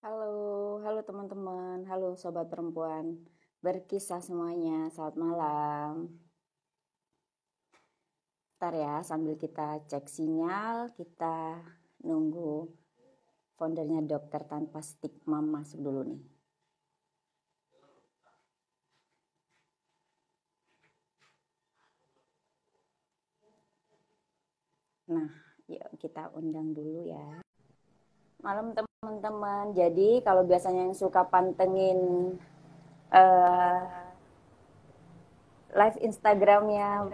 Halo, halo teman-teman, halo sobat perempuan berkisah semuanya, selamat malam. Ntar ya, sambil kita cek sinyal, kita nunggu foundernya Dokter Tanpa Stigma masuk dulu nih. Nah, yuk kita undang dulu ya. Malam teman-teman, jadi kalau biasanya yang suka pantengin live Instagramnya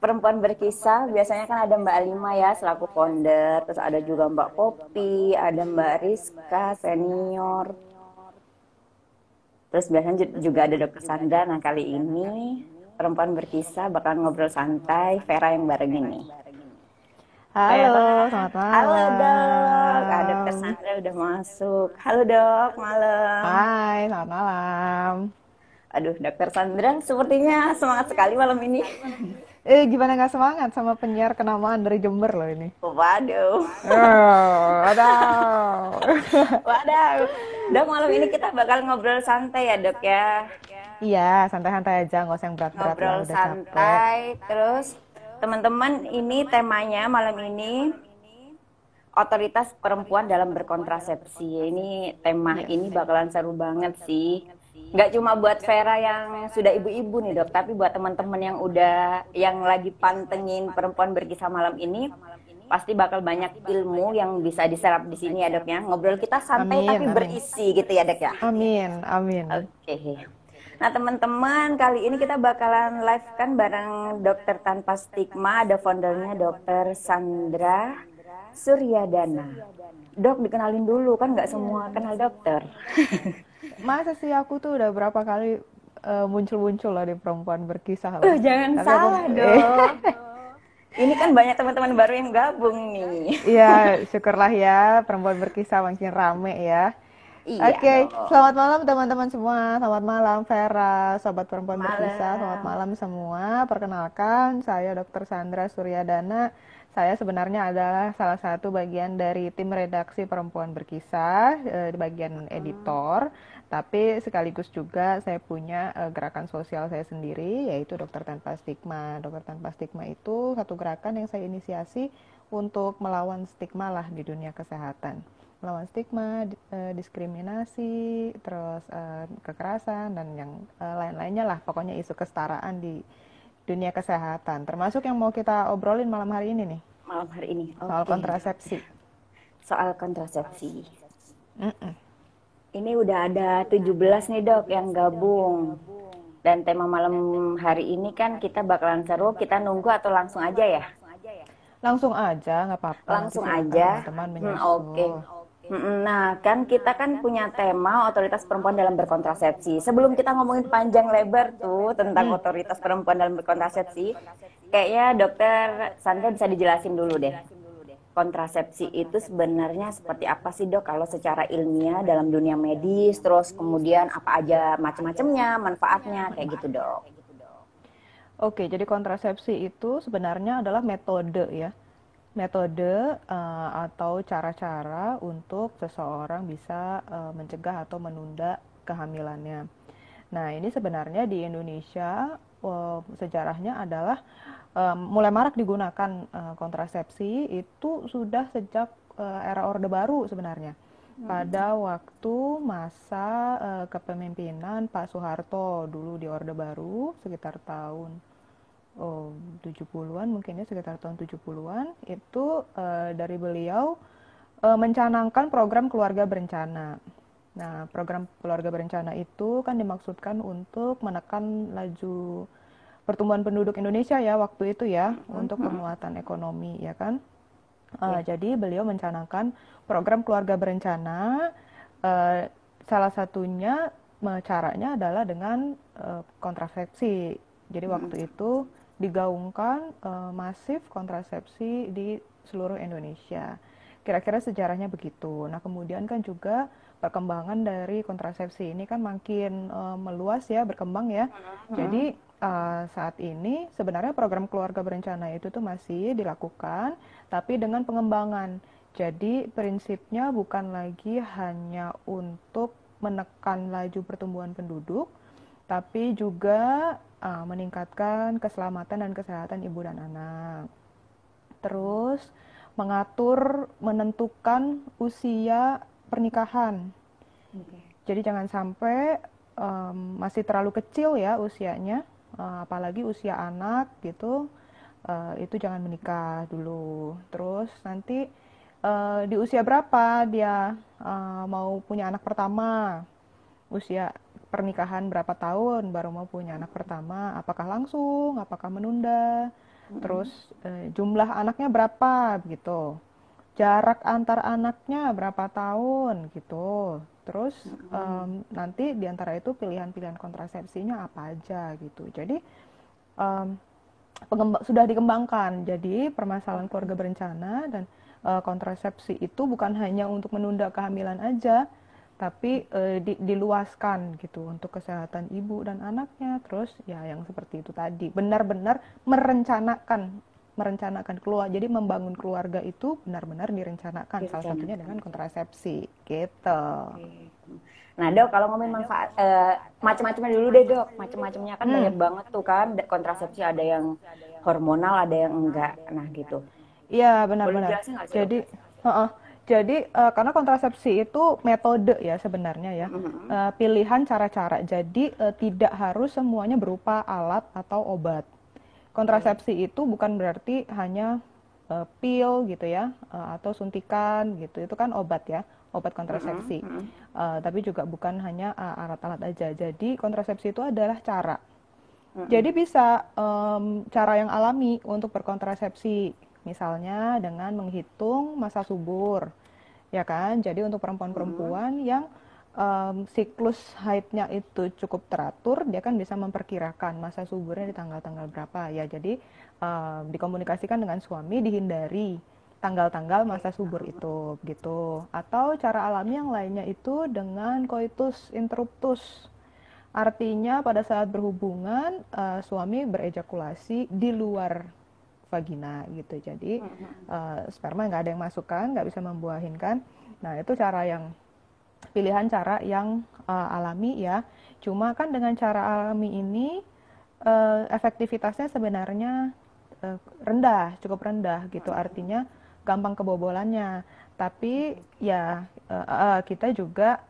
Perempuan Berkisah, biasanya kan ada Mbak Alima ya selaku founder, terus ada juga Mbak Popi, ada Mbak Rizka senior, terus biasanya juga ada Dokter Sandra. Nah kali ini Perempuan Berkisah bakal ngobrol santai, Vera yang bareng ini. Halo, Vera, selamat halo dok, Dokter malam. Sandra udah masuk. Halo dok, malam. Hai, selamat malam. Aduh, Dokter Sandra sepertinya semangat sekali malam ini. Gimana nggak semangat sama penyiar kenamaan dari Jember loh ini? Waduh. Aduh. Waduh, dok malam ini kita bakal ngobrol santai ya dok ya. Iya, santai-santai aja, nggak usah yang berat-berat lah, Ngobrol udah capek. santai, terus teman-teman ini temanya malam ini otoritas perempuan dalam berkontrasepsi. Ini tema Yes. ini bakalan seru banget sih. Nggak cuma buat Vera yang sudah ibu-ibu nih dok, tapi buat teman-teman yang yang lagi pantengin Perempuan Berkisah malam ini, pasti bakal banyak ilmu yang bisa diserap di sini ya dok ya. Ngobrol kita santai Amin, tapi amin. berisi gitu ya dok ya. Amin, amin. Oke. Nah teman-teman, kali ini kita bakalan live kan bareng Dokter Tanpa Stigma, ada foundernya Dokter Sandra Suryadana. Dok, dikenalin dulu, kan nggak semua kenal dokter. Masa sih aku tuh udah berapa kali muncul-muncul lah di Perempuan Berkisah loh. Jangan Tapi aku, salah dok. Ini kan banyak teman-teman baru yang gabung nih. iya, syukurlah ya, Perempuan Berkisah makin rame ya. Iya Oke, dong. selamat malam teman-teman semua. Selamat malam Vera, sobat Perempuan Berkisah. Selamat Malam. malam semua. Perkenalkan, saya Dr. Sandra Suryadana. Saya sebenarnya adalah salah satu bagian dari tim redaksi Perempuan Berkisah, di bagian editor. Tapi sekaligus juga saya punya gerakan sosial saya sendiri, yaitu Dokter Tanpa Stigma. Dokter Tanpa Stigma itu satu gerakan yang saya inisiasi untuk melawan stigma lah di dunia kesehatan, melawan stigma, diskriminasi, terus kekerasan dan yang lain-lainnya lah, pokoknya isu kesetaraan di dunia kesehatan, termasuk yang mau kita obrolin malam hari ini nih, Malam hari ini. soal Oke. kontrasepsi. Soal kontrasepsi. Mm-mm. Ini udah ada 17 nih dok yang gabung. Dan tema malam hari ini kan kita bakalan seru, kita nunggu atau langsung aja ya? Langsung aja, nggak apa-apa, nanti Langsung silakan aja. teman-teman Oke. menyusul. Nah, kan kita kan punya tema otoritas perempuan dalam berkontrasepsi. Sebelum kita ngomongin panjang lebar tuh tentang Hmm. otoritas perempuan dalam berkontrasepsi, kayaknya dokter Sandra bisa dijelasin dulu deh. Kontrasepsi itu sebenarnya seperti apa sih dok kalau secara ilmiah dalam dunia medis, terus kemudian apa aja macam-macamnya, manfaatnya, kayak gitu dok. Oke, jadi kontrasepsi itu sebenarnya adalah metode ya. Metode atau cara-cara untuk seseorang bisa mencegah atau menunda kehamilannya. Nah, ini sebenarnya di Indonesia sejarahnya adalah mulai marak digunakan kontrasepsi itu sudah sejak era Orde Baru sebenarnya. Pada waktu masa kepemimpinan Pak Soeharto dulu di Orde Baru sekitar tahun 70-an mungkin ya, sekitar tahun 70-an itu dari beliau mencanangkan program keluarga berencana. Nah, program keluarga berencana itu kan dimaksudkan untuk menekan laju pertumbuhan penduduk Indonesia ya waktu itu ya, untuk penguatan ekonomi ya kan. Ya. Jadi beliau mencanangkan program keluarga berencana, salah satunya caranya adalah dengan kontrasepsi. Jadi waktu itu digaungkan masif kontrasepsi di seluruh Indonesia. Kira-kira sejarahnya begitu. Nah, kemudian kan juga perkembangan dari kontrasepsi ini kan makin meluas ya, berkembang ya. Jadi saat ini sebenarnya program keluarga berencana itu tuh masih dilakukan, tapi dengan pengembangan. Jadi prinsipnya bukan lagi hanya untuk menekan laju pertumbuhan penduduk, tapi juga meningkatkan keselamatan dan kesehatan ibu dan anak. Terus menentukan usia pernikahan. Jadi jangan sampai masih terlalu kecil ya usianya, apalagi usia anak gitu, itu jangan menikah dulu. Terus nanti di usia berapa dia mau punya anak pertama, usia pernikahan berapa tahun baru mau punya anak pertama, apakah langsung, apakah menunda, terus jumlah anaknya berapa begitu, jarak antar anaknya berapa tahun gitu. Terus nanti diantara itu pilihan-pilihan kontrasepsinya apa aja gitu. Jadi sudah dikembangkan. Jadi permasalahan keluarga berencana dan kontrasepsi itu bukan hanya untuk menunda kehamilan aja, tapi diluaskan gitu untuk kesehatan ibu dan anaknya. Terus ya yang seperti itu tadi, benar-benar merencanakan keluar. Jadi membangun keluarga itu benar-benar direncanakan. Salah satunya dengan kontrasepsi gitu. Nah dok, kalau ngomongin manfaat macam-macamnya dulu deh dok. Macam-macamnya kan banyak banget tuh kan kontrasepsi, ada yang hormonal, ada yang enggak. Nah gitu. Iya benar-benar. Jadi karena kontrasepsi itu metode ya sebenarnya ya, pilihan cara-cara. Jadi tidak harus semuanya berupa alat atau obat. Kontrasepsi itu bukan berarti hanya pil gitu ya, atau suntikan gitu. Itu kan obat ya, obat kontrasepsi. Tapi juga bukan hanya alat-alat aja. Jadi kontrasepsi itu adalah cara. Jadi bisa cara yang alami untuk berkontrasepsi, misalnya dengan menghitung masa subur, ya kan? Jadi untuk perempuan-perempuan yang siklus haidnya itu cukup teratur, dia kan bisa memperkirakan masa suburnya di tanggal-tanggal berapa ya. Jadi dikomunikasikan dengan suami, dihindari tanggal-tanggal masa subur itu gitu. Atau cara alami yang lainnya itu dengan coitus interruptus. Artinya pada saat berhubungan suami berejakulasi di luar vagina gitu. Jadi sperma nggak ada yang masukkan, nggak bisa membuahin kan. Nah itu pilihan cara yang alami ya. Cuma kan dengan cara alami ini efektivitasnya sebenarnya cukup rendah gitu. Artinya gampang kebobolannya. Tapi ya kita juga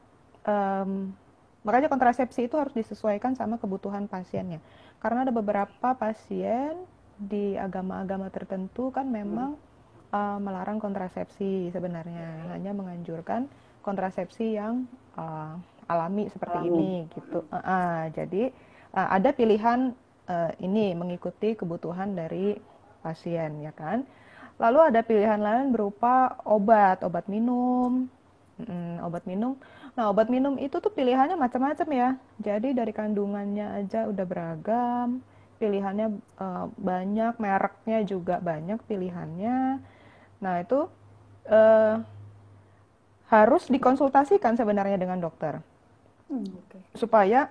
makanya kontrasepsi itu harus disesuaikan sama kebutuhan pasiennya. Karena ada beberapa pasien di agama-agama tertentu kan memang melarang kontrasepsi sebenarnya, hanya menganjurkan kontrasepsi yang alami seperti ini gitu. Jadi ada pilihan ini mengikuti kebutuhan dari pasien ya kan. Lalu ada pilihan lain berupa obat minum. Obat minum. Nah, obat minum itu tuh pilihannya macam-macam ya. Jadi dari kandungannya aja udah beragam, pilihannya banyak, mereknya juga banyak pilihannya. Nah, itu harus dikonsultasikan sebenarnya dengan dokter. Supaya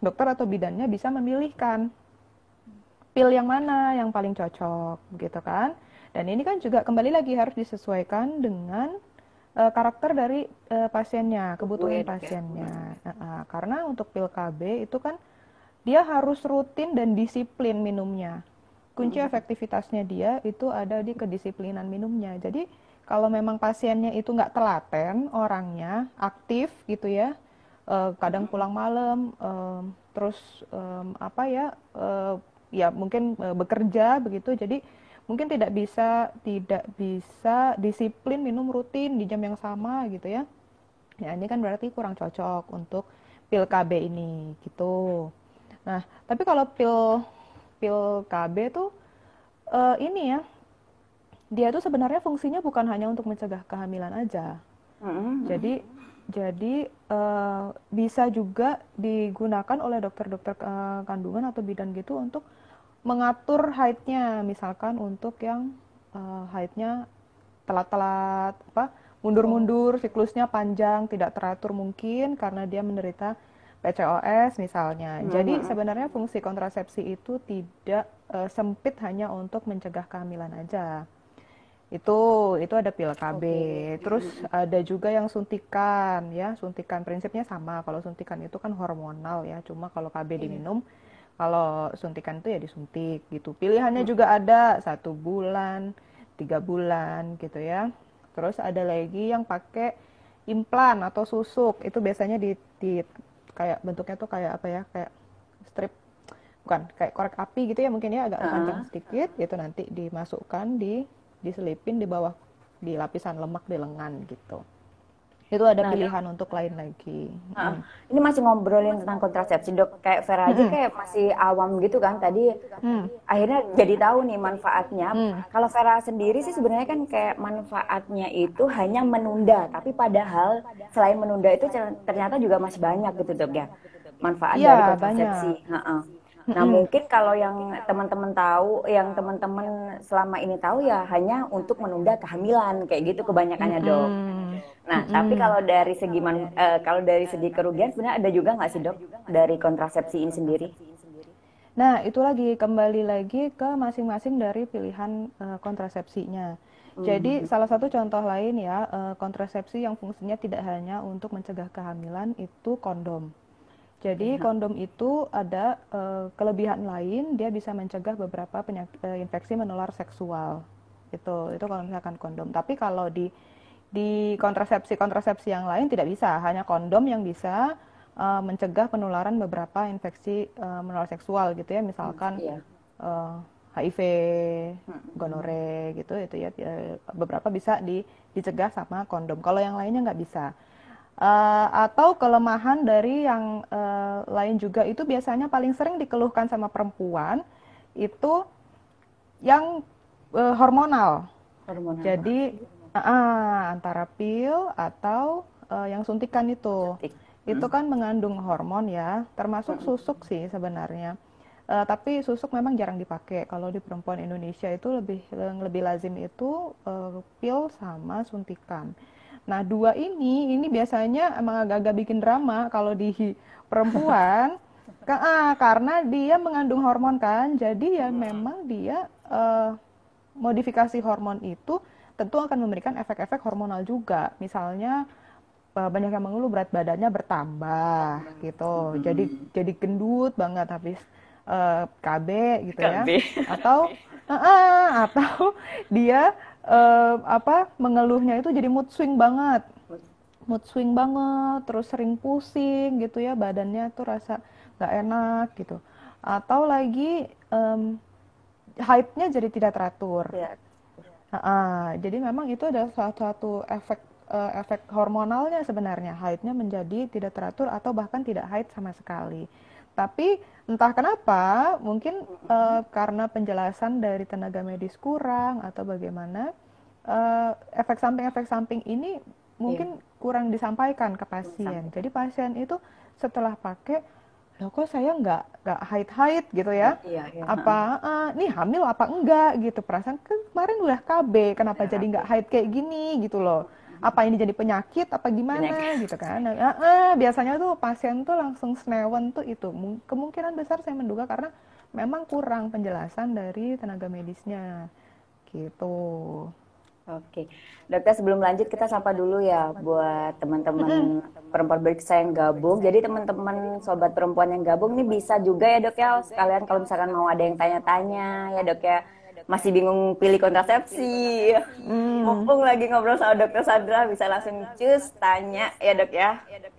dokter atau bidannya bisa memilihkan pil yang mana yang paling cocok gitu kan. Dan ini kan juga kembali lagi harus disesuaikan dengan karakter dari pasiennya, kebutuhan pasiennya. Karena untuk pil KB itu kan dia harus rutin dan disiplin minumnya. Kunci efektivitasnya dia itu ada di kedisiplinan minumnya. Jadi kalau memang pasiennya itu nggak telaten, orangnya aktif gitu ya, kadang pulang malam, terus ya mungkin bekerja begitu, jadi mungkin tidak bisa disiplin minum rutin di jam yang sama gitu ya. Ya ini kan berarti kurang cocok untuk pil KB ini gitu. Nah, tapi kalau pil KB tuh ini ya, dia tuh sebenarnya fungsinya bukan hanya untuk mencegah kehamilan aja. Jadi bisa juga digunakan oleh dokter-dokter kandungan atau bidan gitu untuk mengatur haidnya, misalkan untuk yang haidnya telat-telat, mundur-mundur, siklusnya panjang, tidak teratur mungkin karena dia menderita PCOS misalnya. Jadi sebenarnya fungsi kontrasepsi itu tidak sempit hanya untuk mencegah kehamilan aja. Itu ada pil KB. Oke. Terus ada juga yang suntikan ya. Suntikan prinsipnya sama. Kalau suntikan itu kan hormonal ya. Cuma kalau KB Iya. diminum, kalau suntikan itu ya disuntik gitu. Pilihannya juga ada 1 bulan, 3 bulan gitu ya. Terus ada lagi yang pakai implan atau susuk. Itu biasanya di kayak bentuknya tuh kayak apa ya? Kayak strip, bukan, kayak korek api gitu ya, mungkin ya, agak panjang Heeh. sedikit gitu, nanti dimasukkan, diselipin di bawah, di lapisan lemak di lengan gitu. Itu ada Nah, Dok, pilihan untuk lain lagi. heeh. Ini masih ngobrolin tentang kontrasepsi, Dok. Kayak Vera aja Mm-mm. kayak masih awam gitu kan. Tadi Mm. akhirnya jadi tahu nih manfaatnya. Mm. Kalau Vera sendiri sih sebenarnya kan kayak manfaatnya itu hanya menunda, tapi padahal selain menunda itu ternyata juga masih banyak gitu, Dok ya. Manfaat Iya, dari kontrasepsi. banyak. Heeh. Nah, Mm-mm. mungkin kalau yang teman-teman tahu, yang teman-teman selama ini tahu ya hanya untuk menunda kehamilan kayak gitu kebanyakannya, Dok. Mm-mm. Nah, tapi Mm-mm. kalau dari segi kalau dari segi kerugian sebenarnya ada juga nggak sih, Dok, dari kontrasepsi ini sendiri? Nah, itu lagi kembali lagi ke masing-masing dari pilihan kontrasepsinya. Jadi, Hmm. salah satu contoh lain ya, kontrasepsi yang fungsinya tidak hanya untuk mencegah kehamilan itu kondom. Oke, Jadi ha. kondom itu ada kelebihan lain, dia bisa mencegah beberapa infeksi menular seksual. Itu kalau misalkan kondom. Tapi kalau di kontrasepsi yang lain tidak bisa, hanya kondom yang bisa mencegah penularan beberapa infeksi menular seksual gitu ya, misalkan Iya. eh, HIV, Hmm. gonore gitu, itu ya, beberapa bisa dicegah sama kondom. Kalau yang lainnya nggak bisa. Atau kelemahan dari yang lain juga, itu biasanya paling sering dikeluhkan sama perempuan itu yang hormonal. Hormonal. Jadi antara pil atau yang suntikan itu. Suntik. Itu Hmm. kan mengandung hormon ya, termasuk Hmm. susuk sih sebenarnya. Tapi susuk memang jarang dipakai. Kalau di perempuan Indonesia itu lebih lazim itu pil sama suntikan. Nah, dua ini biasanya emang agak-agak bikin drama kalau di perempuan, karena dia mengandung hormon kan. Jadi ya memang dia modifikasi hormon itu tentu akan memberikan efek-efek hormonal juga. Misalnya banyak yang mengeluh berat badannya bertambah gitu. Jadi Hmm. jadi gendut banget habis KB gitu ya. KB. Atau atau dia mengeluhnya itu jadi mood swing banget. Mood swing banget, terus sering pusing gitu ya, badannya tuh rasa nggak enak gitu. Atau lagi haidnya jadi tidak teratur. Ya. Jadi memang itu adalah salah satu efek hormonalnya sebenarnya, haidnya menjadi tidak teratur atau bahkan tidak haid sama sekali. Tapi entah kenapa, mungkin karena penjelasan dari tenaga medis kurang atau bagaimana, efek samping ini Iya. mungkin kurang disampaikan ke pasien. Sampaikan. Jadi pasien itu setelah pakai, loh kok saya nggak haid-haid gitu ya, Iya, iya. apa nih hamil apa enggak gitu, perasaan kemarin udah KB, kenapa Udah jadi KB. nggak haid kayak gini gitu loh, apa ini jadi penyakit apa gimana Penyakit. gitu kan. Nah, biasanya tuh pasien tuh langsung senewen tuh, itu kemungkinan besar saya menduga karena memang kurang penjelasan dari tenaga medisnya gitu. Oke, dokter sebelum lanjut kita sapa dulu ya buat teman-teman perempuan berkisah yang gabung. Jadi teman-teman sobat perempuan yang gabung ini bisa juga ya, Dok ya, sekalian kalau misalkan mau ada yang tanya-tanya ya, Dok ya, masih bingung pilih kontrasepsi. Hmm. Mumpung lagi ngobrol sama Dokter Sandra bisa langsung cus tanya ya, Dok ya. Dok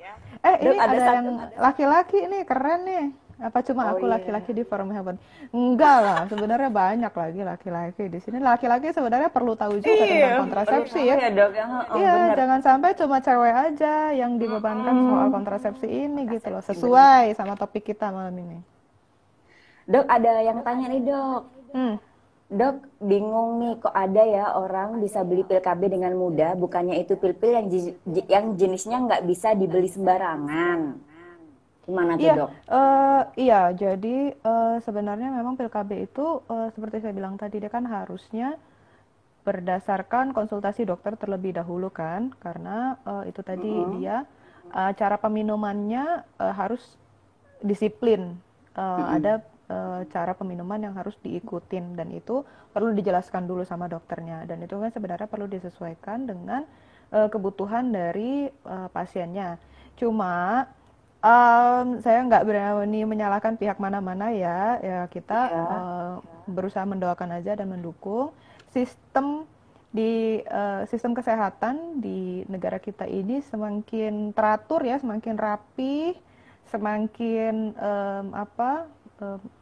Ini ada ada yang satu. laki-laki nih, keren nih. Apa cuma Oh aku iya. laki-laki di forum heaven? Enggak lah, sebenarnya banyak lagi laki-laki di sini. Laki-laki sebenarnya perlu tahu juga tentang Iya, perlu kontrasepsi tahu ya. ya, Dok ya. Oh, Iya, benar. jangan sampai cuma cewek aja yang dibebankan soal Mm-mm. kontrasepsi ini gitu loh. Kontrasepsi benar. Sesuai sama topik kita malam ini. Dok, ada yang tanya nih, Dok. Hmm. Dok, bingung nih kok ada ya orang bisa beli pil KB dengan mudah, bukannya itu pil-pil yang jenisnya nggak bisa dibeli sembarangan. Gimana tuh, Iya, Dok? iya. Jadi sebenarnya memang pil KB itu seperti saya bilang tadi, dia kan harusnya berdasarkan konsultasi dokter terlebih dahulu kan, karena itu tadi Mm-mm. dia cara peminumannya harus disiplin. Ada Mm-mm. cara peminuman yang harus diikutin, dan itu perlu dijelaskan dulu sama dokternya, dan itu kan sebenarnya perlu disesuaikan dengan kebutuhan dari pasiennya. Cuma saya nggak berani menyalahkan pihak mana-mana ya. Ya kita Iya. berusaha mendoakan aja dan mendukung sistem sistem kesehatan di negara kita ini semakin teratur ya, semakin rapi, semakin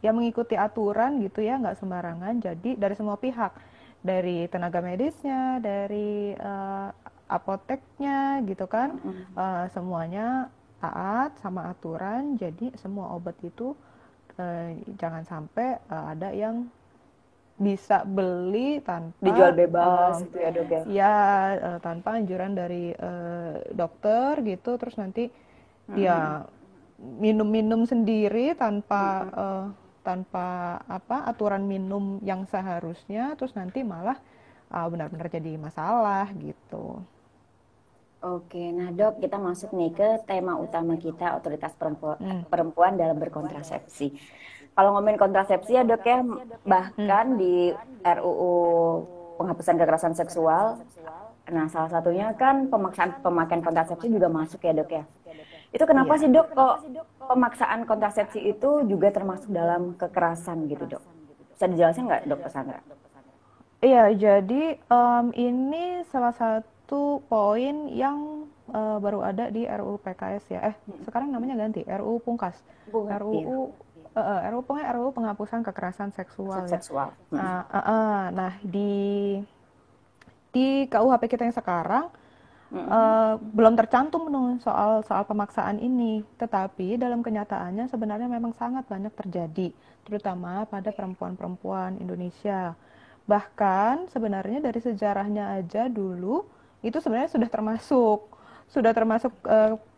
ya mengikuti aturan gitu ya, nggak sembarangan. Jadi dari semua pihak, dari tenaga medisnya, dari apoteknya gitu kan, semuanya taat sama aturan. Jadi semua obat itu jangan sampai ada yang bisa beli Dijual tanpa bebas gitu ya dok ya. ya tanpa anjuran dari dokter gitu, terus nanti dia minum-minum sendiri tanpa aturan minum yang seharusnya, terus nanti malah benar-benar jadi masalah gitu. Oke, nah dok, kita masuk nih ke tema utama kita, otoritas perempuan, Hmm. perempuan dalam berkontrasepsi. Kalau ngomongin kontrasepsi ya dok ya, bahkan di RUU penghapusan kekerasan seksual, nah salah satunya kan pemaksaan pemakaian kontrasepsi juga masuk ya dok ya. Itu kenapa Iya. sih dok kok pemaksaan kontrasepsi itu juga termasuk dalam kekerasan gitu dok? Bisa dijelasin nggak dokter Sandra? Iya, jadi ini salah satu poin yang baru ada di RUU PKS ya. Sekarang namanya ganti, RUU Pungkas. Bukan, iya, RUU penghapusan kekerasan seksual ya. seksual. Nah, di KUHP kita yang sekarang belum tercantum soal pemaksaan ini, tetapi dalam kenyataannya sebenarnya memang sangat banyak terjadi, terutama pada perempuan-perempuan Indonesia. Bahkan sebenarnya dari sejarahnya aja dulu itu sebenarnya sudah termasuk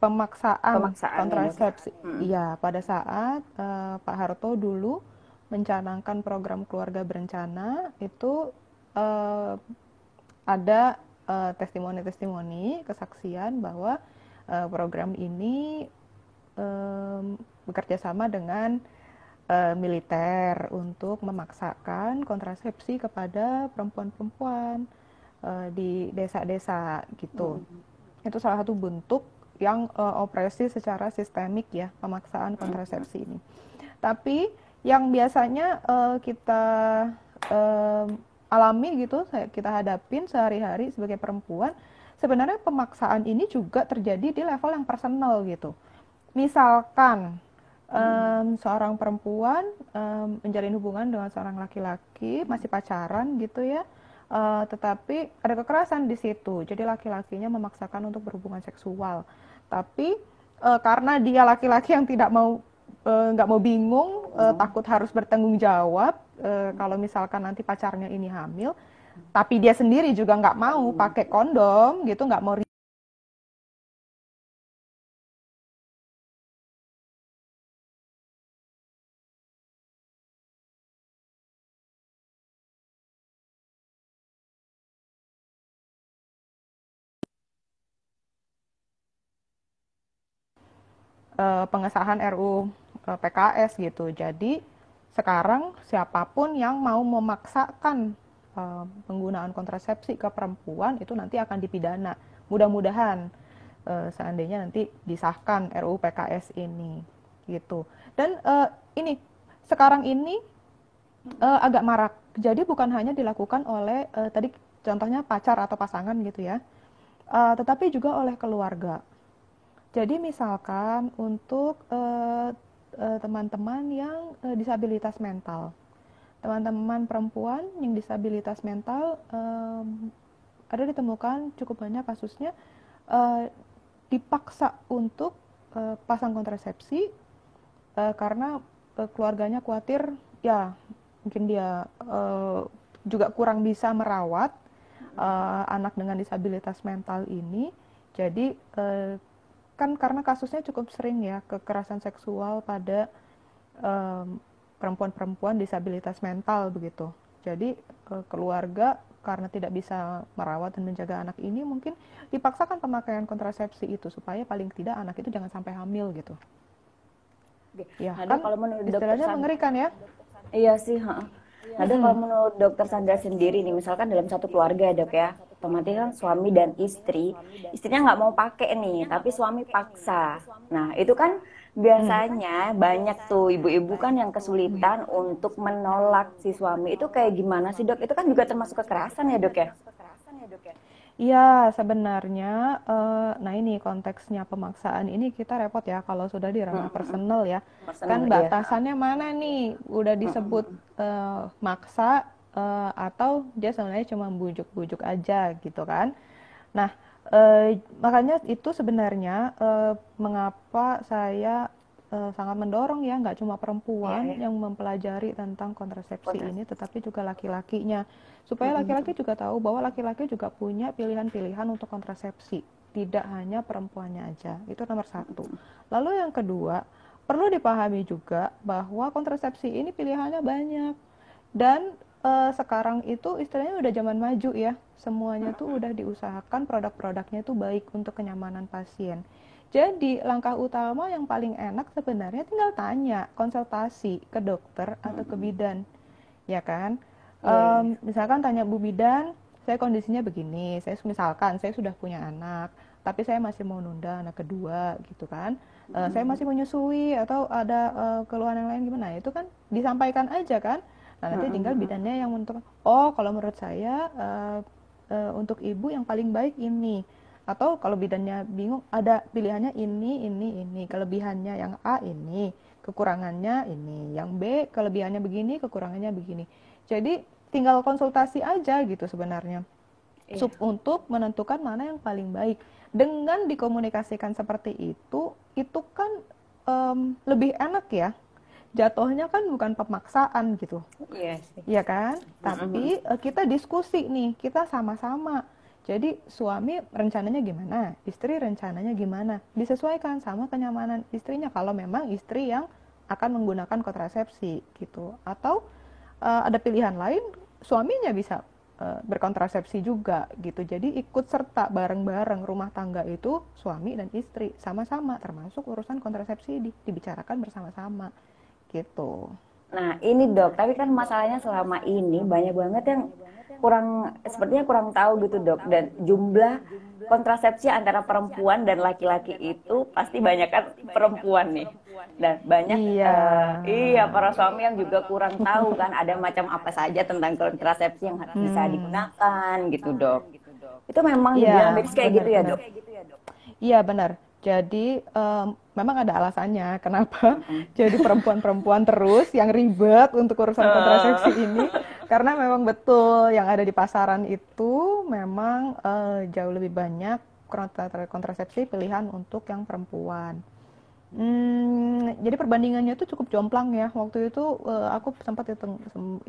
pemaksaan Pemaksaan ya dok ya. kontrasepsi. Iya, pada saat Pak Harto dulu mencanangkan program keluarga berencana itu eh, ada testimoni-testimoni kesaksian bahwa program ini bekerja sama dengan militer untuk memaksakan kontrasepsi kepada perempuan-perempuan di desa-desa gitu. Itu salah satu bentuk yang operasi secara sistemik ya, pemaksaan kontrasepsi ini. Tapi yang biasanya kita eh, alami gitu, kita hadapin sehari-hari sebagai perempuan, sebenarnya pemaksaan ini juga terjadi di level yang personal gitu. Misalkan seorang perempuan menjalin hubungan dengan seorang laki-laki, masih pacaran gitu ya, tetapi ada kekerasan di situ. Jadi laki-lakinya memaksakan untuk berhubungan seksual. Tapi karena dia laki-laki yang tidak mau nggak mau bingung, takut harus bertanggung jawab kalau misalkan nanti pacarnya ini hamil, tapi dia sendiri juga nggak mau pakai kondom gitu, nggak mau pengesahan RUU PKS gitu. Jadi sekarang siapapun yang mau memaksakan penggunaan kontrasepsi ke perempuan itu nanti akan dipidana. Mudah-mudahan seandainya nanti disahkan RUU PKS ini gitu. Dan ini sekarang ini agak marak. Jadi bukan hanya dilakukan oleh tadi contohnya pacar atau pasangan gitu ya, tetapi juga oleh keluarga. Jadi misalkan untuk teman-teman yang disabilitas mental, teman-teman perempuan yang disabilitas mental ada ditemukan cukup banyak kasusnya dipaksa untuk pasang kontrasepsi karena keluarganya khawatir ya mungkin dia juga kurang bisa merawat anak dengan disabilitas mental ini. Jadi kan karena kasusnya cukup sering ya, kekerasan seksual pada perempuan-perempuan disabilitas mental begitu. Jadi keluarga karena tidak bisa merawat dan menjaga anak ini mungkin dipaksakan pemakaian kontrasepsi itu supaya paling tidak anak itu jangan sampai hamil gitu. Ya Nah, Dok, kan kalau menurut dokter istilahnya mengerikan ya. iya sih, heeh. Nah, Dok, kalau menurut dokter Sandra sendiri nih, misalkan dalam satu keluarga, Dok ya, otomatis kan suami dan istri, istrinya nggak mau pakai nih, tapi suami paksa. Nah, itu kan Hmm. biasanya banyak tuh ibu-ibu kan yang kesulitan untuk menolak si suami. Itu kayak gimana sih, Dok? Itu kan juga termasuk kekerasan ya, Dok ya? Iya, sebenarnya, nah ini konteksnya pemaksaan ini kita repot ya kalau sudah di ranah Mm-mm. personal ya. Personal, Kan iya. batasannya mana nih? Udah disebut Mm-mm. maksa atau dia sebenarnya cuma bujuk-bujuk aja gitu kan. Nah, makanya itu sebenarnya mengapa saya sangat mendorong ya, nggak cuma Iya, perempuan ya. yang mempelajari tentang kontrasepsi ini, Kontras. tetapi juga laki-lakinya. Supaya laki-laki Mm-mm. juga tahu bahwa laki-laki juga punya pilihan-pilihan untuk kontrasepsi. Tidak hanya perempuannya aja. Itu nomor satu. Lalu yang kedua, perlu dipahami juga bahwa kontrasepsi ini pilihannya banyak. Dan sekarang itu istilahnya udah zaman maju ya. Semuanya tuh udah diusahakan produk-produknya tuh baik untuk kenyamanan pasien. Jadi langkah utama yang paling enak sebenarnya tinggal tanya, konsultasi ke dokter atau ke Mm-mm. bidan, ya kan? Iya, iya. Misalkan tanya Bu Bidan, saya kondisinya begini, misalkan saya sudah punya anak, tapi saya masih mau nunda anak kedua, gitu kan? Saya Mm-mm. masih menyusui atau ada keluhan yang lain gimana? Itu kan disampaikan aja kan? Nah nanti tinggal Mm-mm. bidannya yang menentukan. Oh, kalau menurut saya untuk ibu yang paling baik ini. Atau kalau bidannya bingung, ada pilihannya ini. Kelebihannya yang A ini, kekurangannya ini. Yang B, kelebihannya begini, kekurangannya begini. Jadi tinggal konsultasi aja gitu sebenarnya. Iya. Untuk menentukan mana yang paling baik. Dengan dikomunikasikan seperti itu kan lebih enak ya. Jatuhnya kan bukan pemaksaan gitu. Iya sih. Iya kan? Mm-mm. Tapi kita diskusi nih, kita sama-sama. Jadi suami rencananya gimana, istri rencananya gimana, disesuaikan sama kenyamanan istrinya kalau memang istri yang akan menggunakan kontrasepsi gitu. Atau ada pilihan lain, suaminya bisa berkontrasepsi juga gitu. Jadi ikut serta bareng-bareng rumah tangga itu suami dan istri sama-sama, termasuk urusan kontrasepsi dibicarakan bersama-sama gitu. Nah, ini Dok, tapi kan masalahnya selama ini banyak banget yang sepertinya kurang tahu gitu Dok. Dan jumlah kontrasepsi antara perempuan dan laki-laki itu pasti banyak kan perempuan nih. Dan banyak, Iya. iya para suami yang juga kurang tahu kan ada macam apa saja tentang kontrasepsi yang bisa Hmm. digunakan gitu Dok. Itu memang di dunia Iya, medis kayak gitu ya benar-benar. Dok? Iya, benar. Jadi memang ada alasannya kenapa Mm-mm. jadi perempuan-perempuan terus yang ribet untuk urusan kontrasepsi ini. Karena memang betul yang ada di pasaran itu memang jauh lebih banyak kontrasepsi pilihan untuk yang perempuan. Jadi perbandingannya itu cukup jomplang ya. Waktu itu aku sempat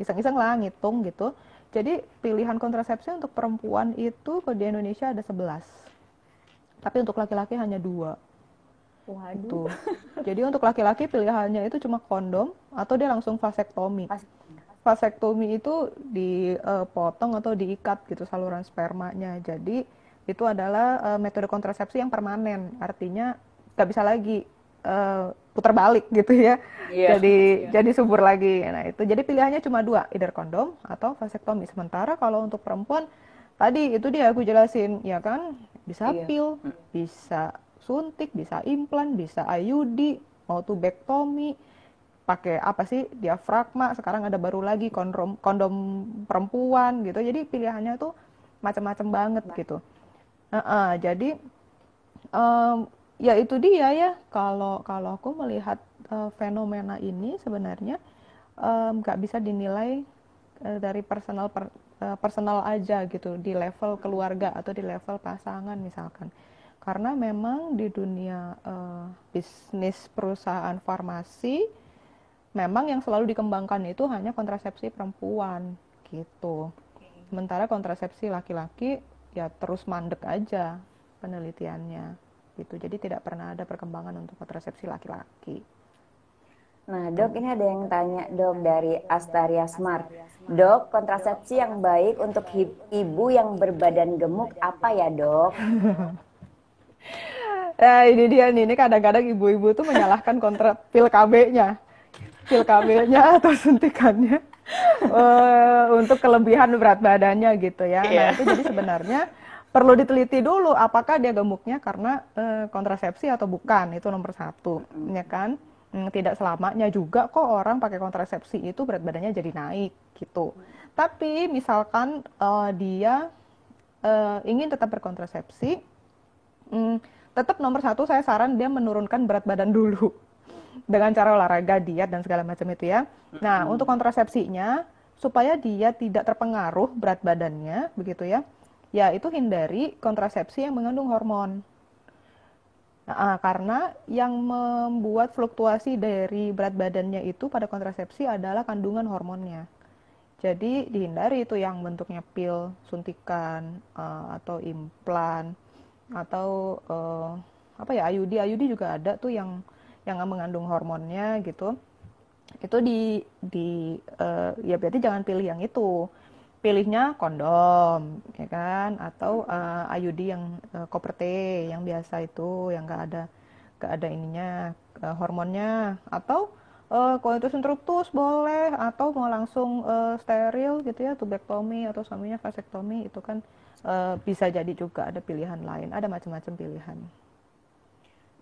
iseng-iseng lah ngitung gitu. Jadi pilihan kontrasepsi untuk perempuan itu di Indonesia ada 11. Tapi untuk laki-laki hanya 2 Waduh. gitu. Jadi untuk laki-laki pilihannya itu cuma kondom atau dia langsung vasektomi. Pas. Vasektomi itu dipotong atau diikat gitu saluran spermanya. Jadi itu adalah metode kontrasepsi yang permanen. Artinya nggak bisa lagi putar balik gitu ya. Iya. Jadi subur lagi. Nah itu jadi pilihannya cuma 2, either kondom atau vasektomi. Sementara kalau untuk perempuan tadi itu dia aku jelasin ya kan bisa Iya. pil, bisa suntik, bisa implan, bisa IUD, mau tubektomi, pakai apa sih diafragma, sekarang ada baru lagi kondom perempuan gitu. Jadi pilihannya tuh macam-macam banget gitu. Jadi ya itu dia ya kalau kalau aku melihat fenomena ini sebenarnya nggak bisa dinilai dari personal aja gitu di level keluarga atau di level pasangan misalkan. Karena memang di dunia bisnis perusahaan farmasi memang yang selalu dikembangkan itu hanya kontrasepsi perempuan gitu. Sementara kontrasepsi laki-laki ya terus mandek aja penelitiannya gitu. Jadi tidak pernah ada perkembangan untuk kontrasepsi laki-laki. Nah, Dok, ini ada yang tanya, Dok, dari Astaria Smart. Dok, kontrasepsi yang baik untuk ibu yang berbadan gemuk apa ya, Dok? Nah, ini dia nih, ini kadang-kadang ibu-ibu tuh menyalahkan kontra pil KB-nya. Pil KB-nya atau suntikannya untuk kelebihan berat badannya gitu ya. Nah, Iya. itu jadi sebenarnya perlu diteliti dulu apakah dia gemuknya karena kontrasepsi atau bukan. Itu nomor satu, ya kan? Tidak selamanya juga kok orang pakai kontrasepsi itu berat badannya jadi naik gitu. Tapi misalkan dia ingin tetap berkontrasepsi, tetap nomor satu saya saran dia menurunkan berat badan dulu dengan cara olahraga, diet dan segala macam itu ya. Nah, untuk kontrasepsinya supaya dia tidak terpengaruh berat badannya begitu ya. Ya, itu hindari kontrasepsi yang mengandung hormon. Nah, karena yang membuat fluktuasi dari berat badannya itu pada kontrasepsi adalah kandungan hormonnya. Jadi dihindari itu yang bentuknya pil, suntikan, atau implan, atau apa ya, IUD juga ada tuh yang mengandung hormonnya gitu. Itu ya berarti jangan pilih yang itu. Pilihnya kondom, ya kan? Atau IUD yang copper T yang biasa itu, yang nggak ada ininya hormonnya. Atau coitus interruptus boleh, atau mau langsung steril gitu ya, tubektomi atau suaminya vasektomi itu kan bisa jadi juga ada pilihan lain, ada macam-macam pilihan.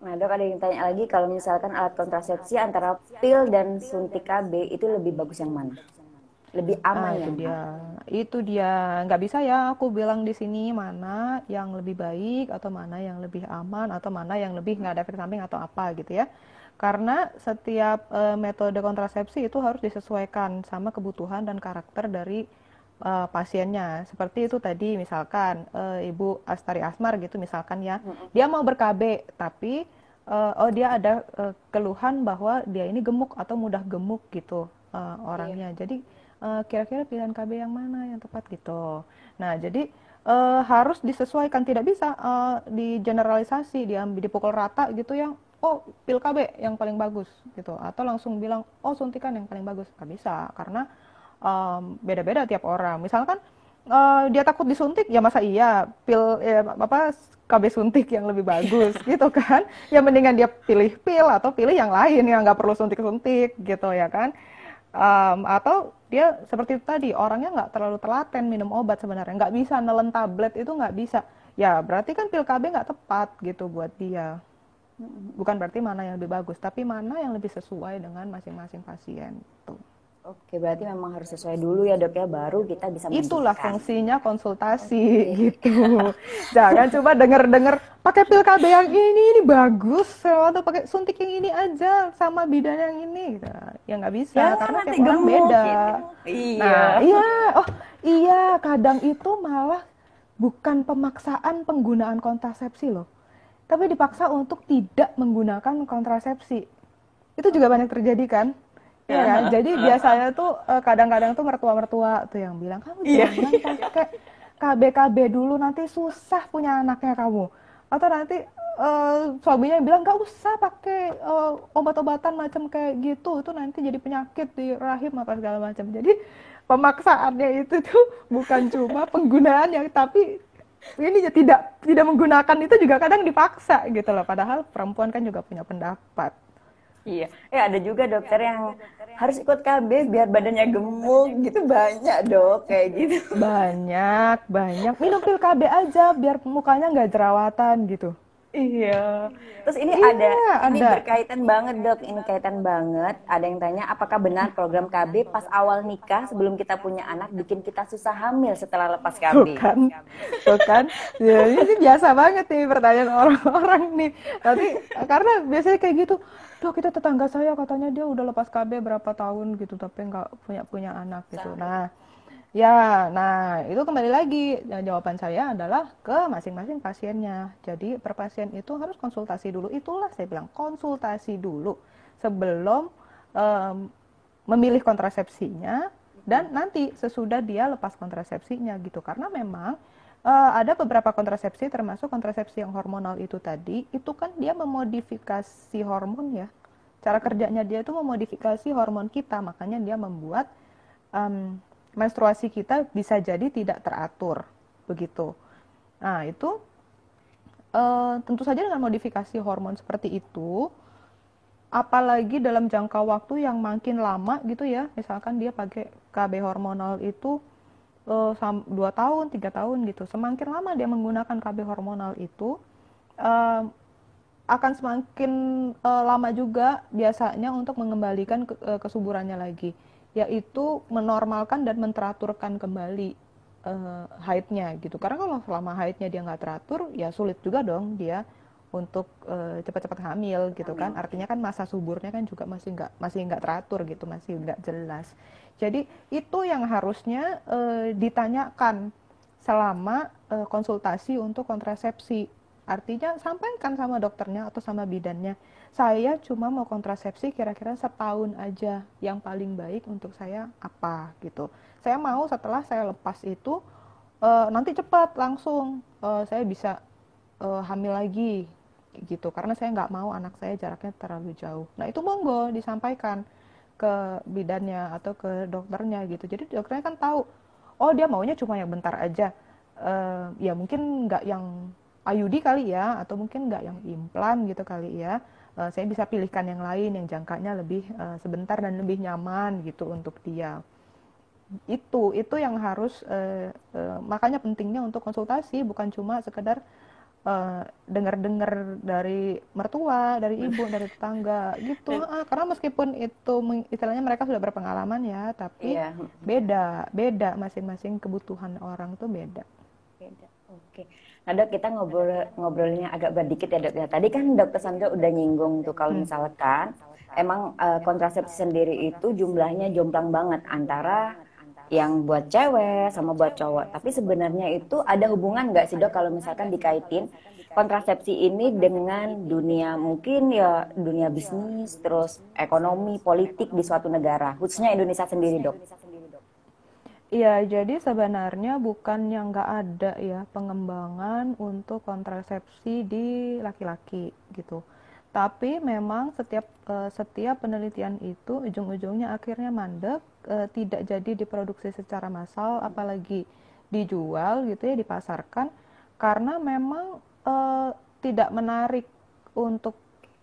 Nah, dok, ada yang tanya lagi, kalau misalkan alat kontrasepsi antara pil dan suntik KB itu lebih bagus yang mana? Lebih aman yang mana? Itu dia, nggak bisa ya aku bilang di sini mana yang lebih baik atau mana yang lebih aman atau mana yang lebih nggak ada efek samping atau apa gitu ya. Karena setiap metode kontrasepsi itu harus disesuaikan sama kebutuhan dan karakter dari pasiennya. Seperti itu tadi misalkan Ibu Astari Asmar gitu misalkan ya, dia mau ber-KB tapi dia ada keluhan bahwa dia ini gemuk atau mudah gemuk gitu orangnya. Jadi kira-kira pilihan KB yang mana yang tepat gitu. Nah, jadi harus disesuaikan, tidak bisa di generalisasi, dipukul rata gitu yang oh pil KB yang paling bagus gitu, atau langsung bilang oh suntikan yang paling bagus, nggak bisa karena beda-beda tiap orang. Misalkan dia takut disuntik, ya masa iya pil KB suntik yang lebih bagus gitu kan? Ya mendingan dia pilih pil atau pilih yang lain yang nggak perlu suntik-suntik gitu ya kan? Atau dia seperti itu tadi, orangnya nggak terlalu telaten minum obat sebenarnya, nggak bisa nelen tablet itu nggak bisa. Ya berarti kan pil KB nggak tepat gitu buat dia. Bukan berarti mana yang lebih bagus, tapi mana yang lebih sesuai dengan masing-masing pasien. Tuh. Oke, berarti memang harus sesuai dulu ya dok ya, baru kita bisa menentukan. Itulah fungsinya konsultasi gitu. Jangan cuma denger-denger pakai pil KB yang ini bagus, atau pakai suntik yang ini aja sama bidan yang ini. Nah, ya nggak bisa Ya, karena nanti tiap orang gemuk beda. gitu. Iya. Nah, iya, kadang itu malah bukan pemaksaan penggunaan kontrasepsi loh, tapi dipaksa untuk tidak menggunakan kontrasepsi. Itu juga banyak terjadi kan? Ya kan? Jadi biasanya tuh kadang-kadang tuh mertua-mertua tuh yang bilang, kamu jangan pakai KB-KB dulu, nanti susah punya anaknya kamu. Atau nanti suaminya bilang nggak usah pakai obat-obatan macam kayak gitu, itu nanti jadi penyakit di rahim apa segala macam. Jadi pemaksaannya itu tuh bukan cuma penggunaan yang, tapi ini tidak menggunakan itu juga kadang dipaksa gitu loh. Padahal perempuan kan juga punya pendapat. Iya, ada juga dokter yang harus ikut KB biar badannya gemuk gitu, banyak dok kayak gitu. Banyak. Minum pil KB aja biar mukanya nggak jerawatan gitu. Iya. Terus ini ini berkaitan banget dok, ini kaitan banget. Ada yang tanya, apakah benar program KB pas awal nikah sebelum kita punya anak bikin kita susah hamil setelah lepas KB? Tuh kan. Ya, ini biasa banget nih pertanyaan orang-orang nih. Nanti karena biasanya kayak gitu. Dok, kita tetangga saya katanya dia udah lepas KB berapa tahun gitu tapi nggak punya anak gitu. Nah, itu kembali lagi, jawaban saya adalah ke masing-masing pasiennya. Jadi per pasien itu harus konsultasi dulu. Itulah saya bilang konsultasi dulu sebelum memilih kontrasepsinya dan nanti sesudah dia lepas kontrasepsinya gitu. Karena memang ada beberapa kontrasepsi termasuk kontrasepsi yang hormonal itu tadi, itu kan dia memodifikasi hormon ya. Cara kerjanya dia itu memodifikasi hormon kita, makanya dia membuat menstruasi kita bisa jadi tidak teratur begitu. Nah, itu tentu saja dengan modifikasi hormon seperti itu, apalagi dalam jangka waktu yang makin lama gitu ya, misalkan dia pakai KB hormonal itu 2 tahun, 3 tahun gitu. Semakin lama dia menggunakan KB hormonal itu, eh, akan semakin lama juga biasanya untuk mengembalikan kesuburannya lagi, yaitu menormalkan dan menteraturkan kembali haidnya gitu. Karena kalau selama haidnya dia nggak teratur, ya sulit juga dong dia untuk cepat-cepat hamil gitu kan. Artinya kan masa suburnya kan juga masih nggak teratur gitu, masih nggak jelas. Jadi itu yang harusnya ditanyakan selama konsultasi untuk kontrasepsi. Artinya sampaikan sama dokternya atau sama bidannya, saya cuma mau kontrasepsi kira-kira setahun aja, yang paling baik untuk saya apa gitu. Saya mau setelah saya lepas itu nanti cepat langsung saya bisa hamil lagi gitu, karena saya nggak mau anak saya jaraknya terlalu jauh. Nah itu monggo disampaikan ke bidannya atau ke dokternya gitu. Jadi dokternya kan tahu, oh dia maunya cuma yang bentar aja. Ya mungkin nggak yang IUD kali ya, atau mungkin nggak yang implan gitu kali ya. Saya bisa pilihkan yang lain yang jangkanya lebih sebentar dan lebih nyaman gitu untuk dia. Itu yang harus makanya pentingnya untuk konsultasi, bukan cuma sekedar dengar-dengar dari mertua, dari ibu, dari tetangga gitu. Karena meskipun itu istilahnya mereka sudah berpengalaman ya, tapi Iya. beda masing-masing kebutuhan orang tuh beda. Beda. Oke. Nah dok, kita ngobrolnya agak berdikit ya dok ya. Tadi kan dokter Sandra udah nyinggung tuh kalau misalkan emang kontrasepsi sendiri itu jumlahnya jomplang banget antara yang buat cewek sama buat cowok. Tapi sebenarnya itu ada hubungan nggak sih dok kalau misalkan dikaitin kontrasepsi ini dengan dunia, mungkin ya dunia bisnis, terus ekonomi, politik di suatu negara, khususnya Indonesia sendiri dok? Iya, jadi sebenarnya bukan yang nggak ada ya pengembangan untuk kontrasepsi di laki-laki gitu. Tapi memang setiap penelitian itu ujung-ujungnya akhirnya mandek, tidak jadi diproduksi secara massal, apalagi dijual gitu ya, dipasarkan, karena memang tidak menarik untuk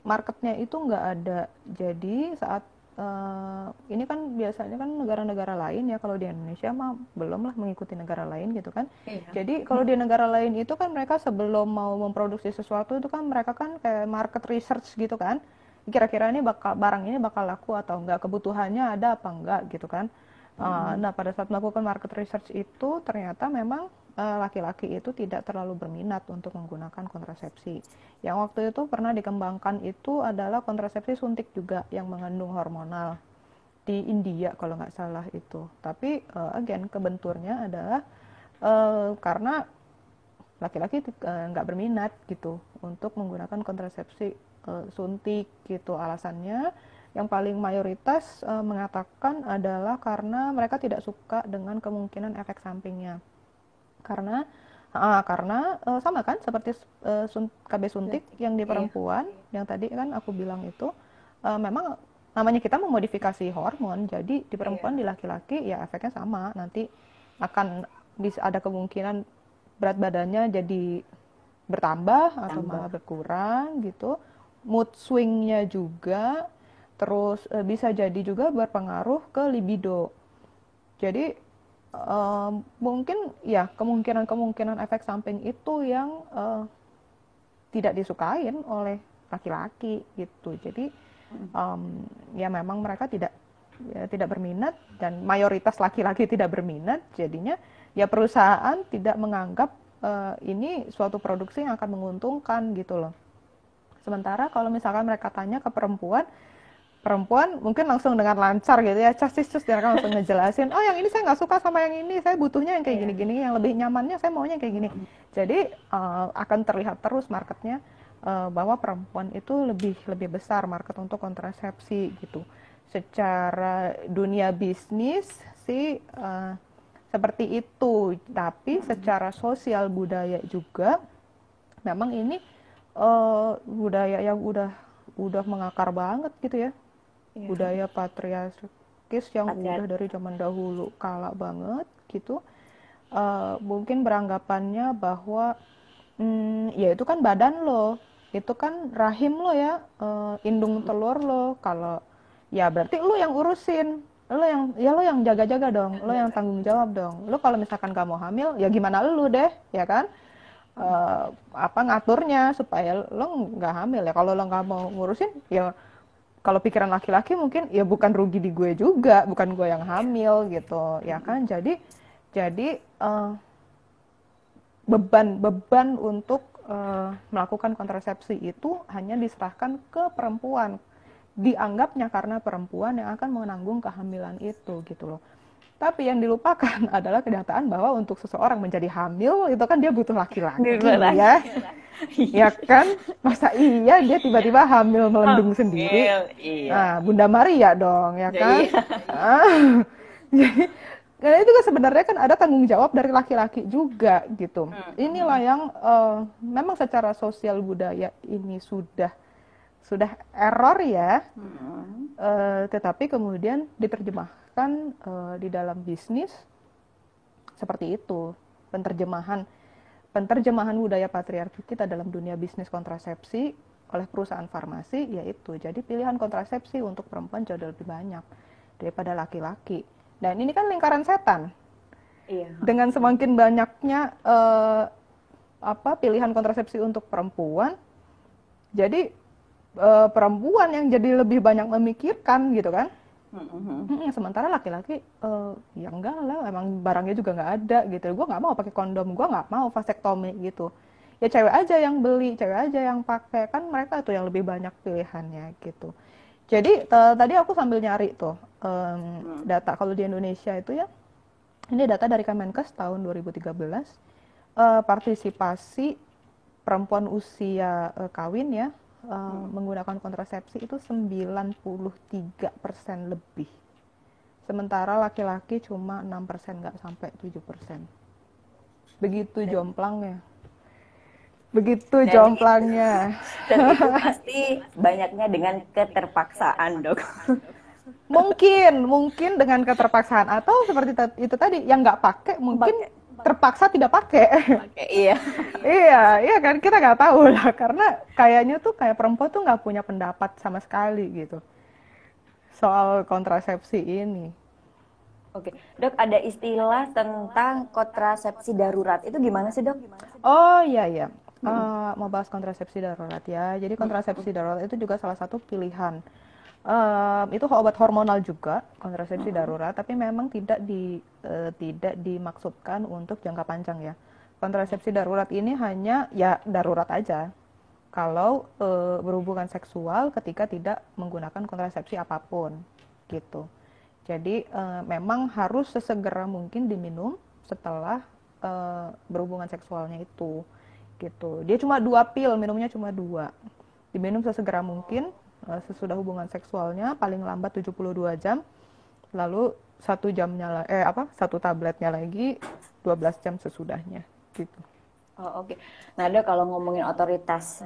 marketnya itu nggak ada. Jadi saat ini kan biasanya kan negara-negara lain ya, kalau di Indonesia mah belum lah mengikuti negara lain gitu kan. Iya. Jadi kalau di negara lain itu kan mereka sebelum mau memproduksi sesuatu itu kan mereka kan kayak market research gitu kan. Kira-kira ini barang ini bakal laku atau enggak, kebutuhannya ada apa enggak gitu kan. Nah pada saat melakukan market research itu ternyata memang laki-laki itu tidak terlalu berminat untuk menggunakan kontrasepsi. Yang waktu itu pernah dikembangkan itu adalah kontrasepsi suntik juga yang mengandung hormonal di India kalau nggak salah itu. Tapi again kebenturnya adalah karena laki-laki nggak berminat gitu untuk menggunakan kontrasepsi suntik gitu. Alasannya yang paling mayoritas mengatakan adalah karena mereka tidak suka dengan kemungkinan efek sampingnya. Karena sama kan seperti KB suntik yang di perempuan yang tadi kan aku bilang itu, memang namanya kita memodifikasi hormon, jadi di perempuan di laki-laki ya efeknya sama, nanti akan bisa ada kemungkinan berat badannya jadi bertambah atau malah berkurang gitu, mood swingnya juga, terus bisa jadi juga berpengaruh ke libido. Jadi mungkin ya kemungkinan efek samping itu yang tidak disukain oleh laki-laki gitu. Jadi ya memang mereka tidak berminat, dan mayoritas laki-laki tidak berminat, jadinya ya perusahaan tidak menganggap ini suatu produksi yang akan menguntungkan gitu loh. Sementara kalau misalkan mereka tanya ke perempuan mungkin langsung dengan lancar gitu ya, cus dia kan langsung ngejelasin, oh yang ini saya nggak suka sama yang ini, saya butuhnya yang kayak gini-gini, yang lebih nyamannya saya maunya kayak gini. Jadi akan terlihat terus marketnya bahwa perempuan itu lebih besar market untuk kontrasepsi gitu. Secara dunia bisnis sih seperti itu, tapi secara sosial budaya juga memang ini budaya yang udah mengakar banget gitu ya. Budaya patriarkis yang udah dari zaman dahulu kala banget gitu. Mungkin beranggapannya bahwa Ya itu kan badan lo, itu kan rahim lo ya, indung telur lo. Kalau ya berarti lo yang urusin, lo yang jaga-jaga dong, lo yang tanggung jawab dong. Lo kalau misalkan gak mau hamil, ya gimana lo deh, ya kan? Apa ngaturnya supaya lo nggak hamil ya. Kalau lo nggak mau ngurusin, ya kalau pikiran laki-laki mungkin ya bukan rugi di gue juga, bukan gue yang hamil gitu, ya kan? Jadi beban untuk melakukan kontrasepsi itu hanya diserahkan ke perempuan, dianggapnya karena perempuan yang akan menanggung kehamilan itu gitu loh. Tapi yang dilupakan adalah kenyataan bahwa untuk seseorang menjadi hamil itu kan dia butuh laki-laki ya. Ya kan? Masa iya dia tiba-tiba hamil melendung sendiri? Iya. Nah, Bunda Maria dong, ya kan? Iya. Jadi karena itu kan sebenarnya kan ada tanggung jawab dari laki-laki juga gitu. Inilah yang memang secara sosial budaya ini sudah error ya, tetapi kemudian diterjemahkan di dalam bisnis seperti itu. Penterjemahan budaya patriarki kita dalam dunia bisnis kontrasepsi oleh perusahaan farmasi yaitu jadi pilihan kontrasepsi untuk perempuan jauh lebih banyak daripada laki-laki. Dan ini kan lingkaran setan. Iya. Dengan semakin banyaknya pilihan kontrasepsi untuk perempuan, jadi perempuan yang jadi lebih banyak memikirkan gitu kan. Sementara laki-laki ya enggak lah, emang barangnya juga nggak ada gitu. Gue nggak mau pakai kondom, gue nggak mau vasektomi gitu. Ya cewek aja yang beli, cewek aja yang pakai, kan mereka tuh yang lebih banyak pilihannya gitu. Jadi tadi aku sambil nyari tuh data kalau di Indonesia itu ya, ini data dari Kemenkes tahun 2013, partisipasi perempuan usia kawin ya menggunakan kontrasepsi itu 93% lebih. Sementara laki-laki cuma 6%, nggak sampai 7%. Begitu jomplangnya. Begitu jomplangnya. Dan itu pasti banyaknya dengan keterpaksaan, Dok. Mungkin dengan keterpaksaan, atau seperti itu tadi yang nggak pakai mungkin terpaksa tidak pakai. Iya. Iya kan, kita nggak tahu lah, karena kayaknya tuh kayak perempuan tuh nggak punya pendapat sama sekali gitu soal kontrasepsi ini. Oke, Dok, ada istilah tentang kontrasepsi darurat. Itu gimana sih, Dok? Oh iya. Mau bahas kontrasepsi darurat ya. Jadi kontrasepsi darurat itu juga salah satu pilihan. Itu obat hormonal juga, kontrasepsi darurat, tapi memang tidak dimaksudkan untuk jangka panjang ya. Kontrasepsi darurat ini hanya ya darurat aja kalau berhubungan seksual ketika tidak menggunakan kontrasepsi apapun gitu. Jadi memang harus sesegera mungkin diminum setelah berhubungan seksualnya itu gitu. Dia cuma 2 pil, minumnya cuma 2. Diminum sesegera mungkin sesudah hubungan seksualnya, paling lambat 72 jam. Lalu 1 tabletnya lagi 12 jam sesudahnya gitu. Oh, oke. Nah, Dok, kalau ngomongin otoritas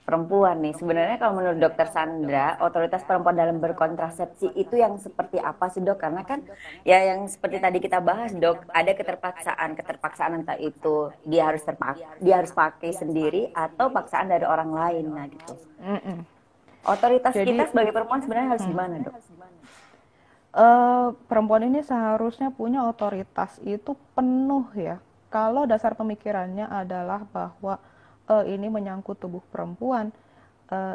perempuan nih, sebenarnya kalau menurut Dokter Sandra, otoritas perempuan dalam berkontrasepsi itu yang seperti apa sih, Dok? Karena kan ya yang seperti tadi kita bahas, Dok, ada keterpaksaan entah itu dia harus pakai sendiri atau paksaan dari orang lain, nah gitu. Otoritas kita sebagai perempuan sebenarnya harus gimana, Dok? Perempuan ini seharusnya punya otoritas itu penuh ya. Kalau dasar pemikirannya adalah bahwa ini menyangkut tubuh perempuan,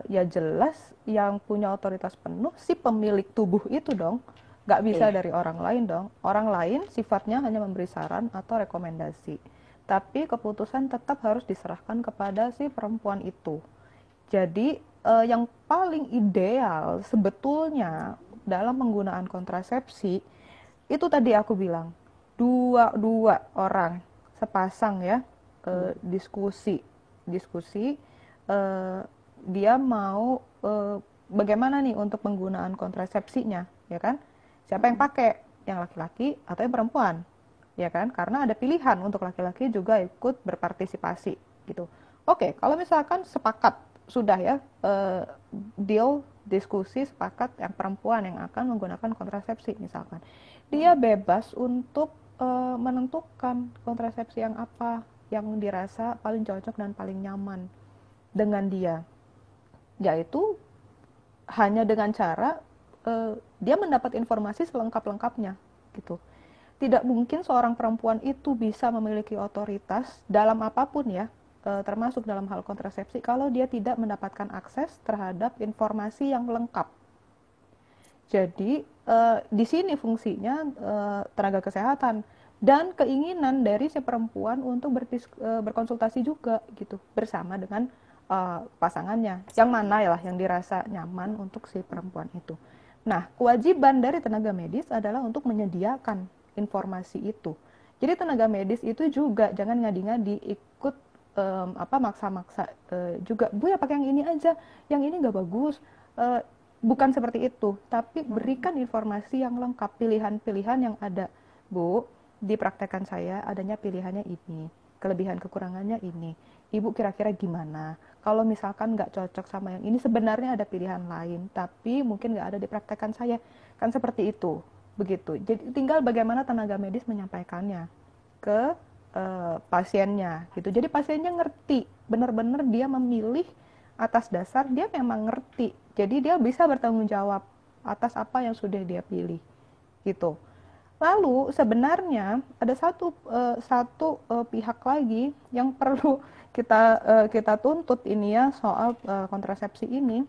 ya jelas yang punya otoritas penuh si pemilik tubuh itu dong. Gak bisa dari orang lain dong. Orang lain sifatnya hanya memberi saran atau rekomendasi. Tapi keputusan tetap harus diserahkan kepada si perempuan itu. Jadi yang paling ideal sebetulnya dalam penggunaan kontrasepsi itu tadi aku bilang dua orang sepasang ya diskusi dia mau bagaimana nih untuk penggunaan kontrasepsinya ya kan, siapa yang pakai, yang laki-laki atau yang perempuan ya kan, karena ada pilihan untuk laki-laki juga ikut berpartisipasi gitu. Oke, kalau misalkan sepakat sudah ya deal diskusi sepakat yang perempuan yang akan menggunakan kontrasepsi misalkan, dia bebas untuk menentukan kontrasepsi yang apa yang dirasa paling cocok dan paling nyaman dengan dia, yaitu hanya dengan cara dia mendapat informasi selengkap-lengkapnya gitu. Tidak mungkin seorang perempuan itu bisa memiliki otoritas dalam apapun ya, termasuk dalam hal kontrasepsi, kalau dia tidak mendapatkan akses terhadap informasi yang lengkap. Jadi di sini fungsinya tenaga kesehatan dan keinginan dari si perempuan untuk berkonsultasi juga gitu bersama dengan pasangannya, yang mana ya yang dirasa nyaman untuk si perempuan itu. Nah, kewajiban dari tenaga medis adalah untuk menyediakan informasi itu. Jadi tenaga medis itu juga jangan ngadi-ngadi ikut maksa-maksa juga, Bu ya pakai yang ini aja, yang ini nggak bagus. Bukan seperti itu, tapi berikan informasi yang lengkap, pilihan-pilihan yang ada. Bu, di praktekan saya adanya pilihannya ini, kelebihan kekurangannya ini. Ibu kira-kira gimana? Kalau misalkan nggak cocok sama yang ini, sebenarnya ada pilihan lain, tapi mungkin nggak ada di praktekan saya. Kan seperti itu, begitu. Jadi tinggal bagaimana tenaga medis menyampaikannya ke pasiennya, gitu. Jadi pasiennya ngerti, benar-benar dia memilih atas dasar dia memang ngerti. Jadi dia bisa bertanggung jawab atas apa yang sudah dia pilih, gitu. Lalu sebenarnya ada satu pihak lagi yang perlu kita tuntut ini ya, soal kontrasepsi ini